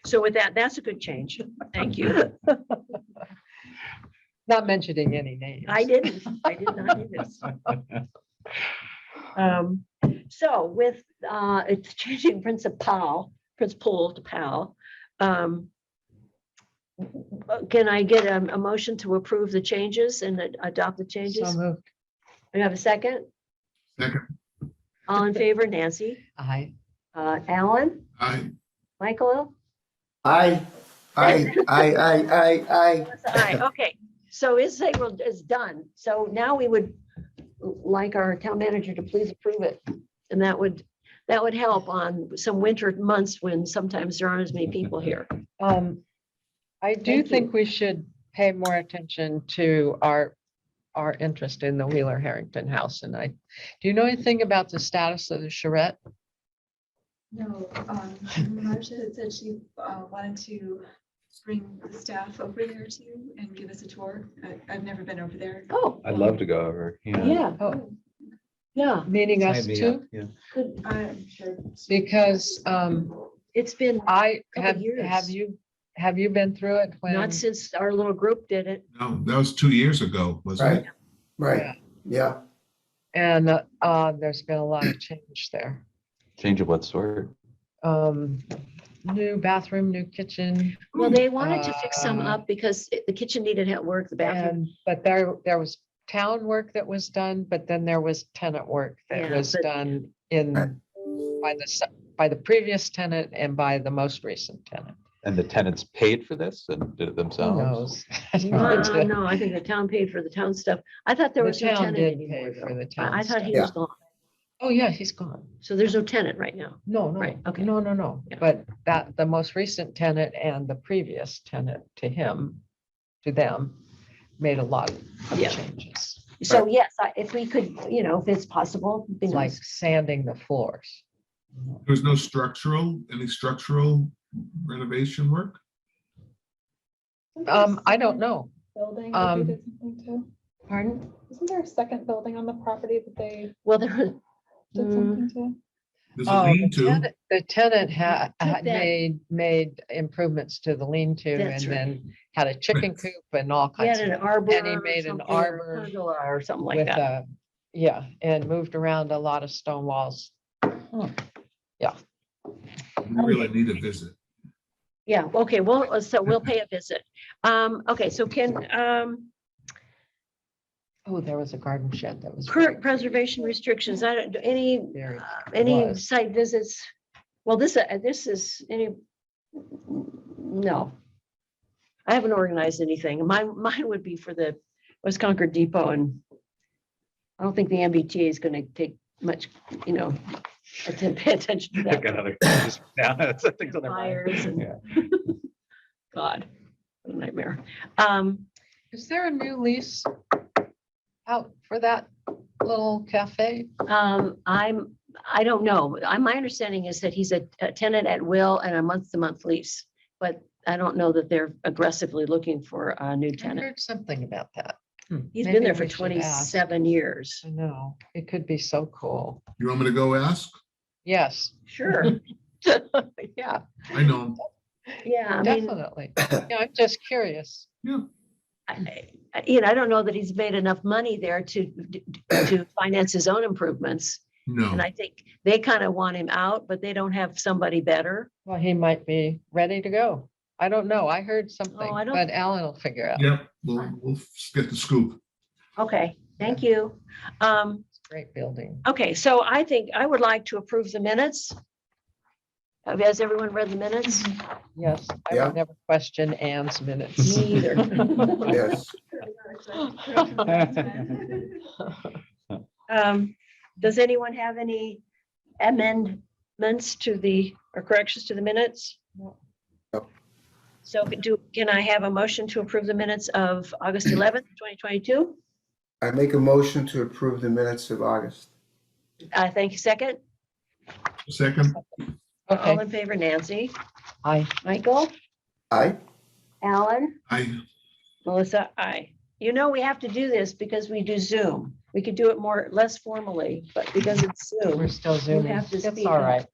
So with that, that's a good change. Thank you. not mentioning any names. I did not do this. So with, it's changing principal to pal. Can I get a motion to approve the changes and adopt the So changes? moved. You have a second? Second. All in favor, Nancy? Alan? I, Michael? I. Aye, okay. So is done. So now we would like our town manager to please approve it. And that would help on some winter months when sometimes there aren't as many people here. I do Thank think you. we should pay more attention to our interest in the Wheeler Harrington House. And do you know anything about the status of the charrette? No, Marcia had said she wanted to bring the staff over there too and give us a tour. I've never been over there. Oh, I'd love to go over. yeah. Oh, Yeah. meaning us Sign me up, too? yeah. Good. I'm sure. Because It's been I Couple have you been through it? when- not since our little group did it. no, that was 2 years ago, wasn't it? Right, yeah. And there's been a lot of change there. Change of what sort? New bathroom, new kitchen. Well, they wanted to fix some Uh, up because the kitchen needed work, the bathroom. But there was town work that was done, but then there was tenant work that Yeah, was but- done Right. by the previous tenant and by the most recent tenant. And the tenants paid for this and did it Who themselves? knows? No, I think the town paid for the town stuff. I thought there The was no town tenant did anymore. pay for though. the town I thought he stuff. was gone. Oh, yeah, he's gone. So there's no tenant right now. No, no, Right, okay. no. Yeah. But the most recent tenant and the previous tenant to them, made a lot of Yeah. changes, So yes, if we could, if it's possible, it'd be like nice. sanding the floors. There was no any structural renovation work? I don't know. Building. Um, That they did something to. Pardon? Isn't there a second building on the property that they Well, there, did Mm. something to? There's a Oh, lean-to. the tenant had Took that- made improvements to the lean-to and That's right. then had a chicken coop and all he had kinds an of, arbor. and he or made an something, or a arbor pergola or something like with that. a, yeah, and moved around a lot of stone walls. We really need a visit. Yeah, okay, well, so we'll pay a visit. Okay, so Oh, there was a garden shed that was. current preservation restrictions, I don't, Very any was. site visits? Well, this is any, no. I haven't organized anything. Mine would be for the West Concord Depot, and I don't think the MBTA is gonna take much, pay attention to They've that. got other things now, things on their mind. Fires and, Yeah. God, what a nightmare. Is there a new lease out for that little cafe? I don't know. My understanding is that he's a tenant at will and a month-to-month lease, but I don't know that they're aggressively looking for a new I tenant. heard something about that. He's Maybe been there for we should ask. 27 years. I know, it could be so cool. You want me to go ask? Yes. Sure. Yeah, I know. Yeah, I mean, definitely. Yeah, I'm just curious. I don't know that he's made enough money there to finance his own improvements. And No. I think they kind of want him out, but they don't have somebody better. Well, he might be ready to go. I don't know. I heard something, I don't- but Alan will figure out. Yep, we'll get the scoop. Okay, thank you. It's a great building. Okay, so I think I would like to approve the minutes. Has everyone read the minutes? Yes, I Yeah. would never question Ann's minutes. Me either. Yes. Does anyone have any amendments or corrections to the minutes? No. So can I have a motion to approve the minutes of August 11th, 2022? I make a motion to approve the minutes of August. Thank you. Second, Second, all Okay, in favor, Nancy, I, Michael, Aye? Alan, Melissa, aye. We have to do this because we do Zoom. We could do it less formally, but because it's Zoom. we're still zooming. have to It's speak all up. right.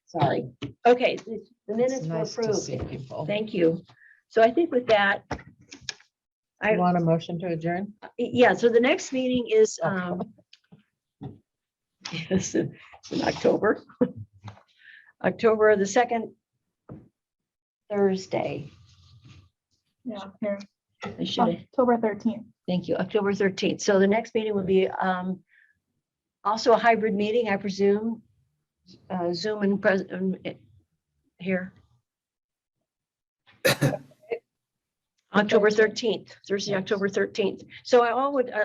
Sorry. Okay, the It's minutes were nice to see approved. people. Thank you. So I think with that, You want a motion to adjourn? yeah, so the next meeting is, Oh. yes, in October. October the 2nd, Thursday. Yeah, here, I should have, October 13th. thank you, October 13th. So the next meeting will be also a hybrid meeting, I presume. Zoom and here. October 13th, Thursday, October 13th. So I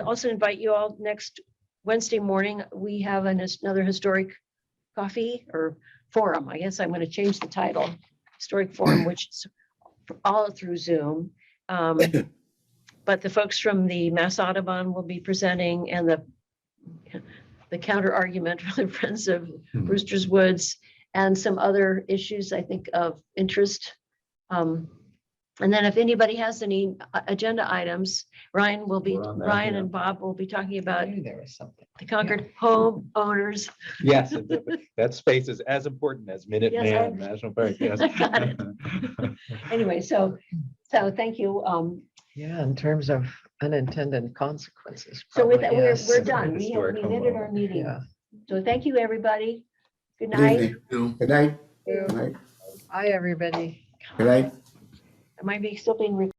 also invite you all next Wednesday morning. We have another historic coffee or forum. I guess I'm going to change the title, historic forum, which is all through Zoom. But the folks from the Mass Audubon will be presenting, and the counter argument for the Friends of Brewster's Woods, and some other issues, I think, of interest. And then if anybody has any agenda items, Ryan and Bob will be talking I about knew there was something. the Concord homeowners. Yes, that space is as important as Yes, Minuteman National Park, yes. Got it. Anyway, so thank you. Yeah, in terms of unintended consequences. So with probably, that, yes. we're done. We Historic ended our homeowner. meeting. Yeah. So thank you, everybody. Good Good night. evening. Good night. Good night. Bye, everybody. Good night. Am I still being recorded?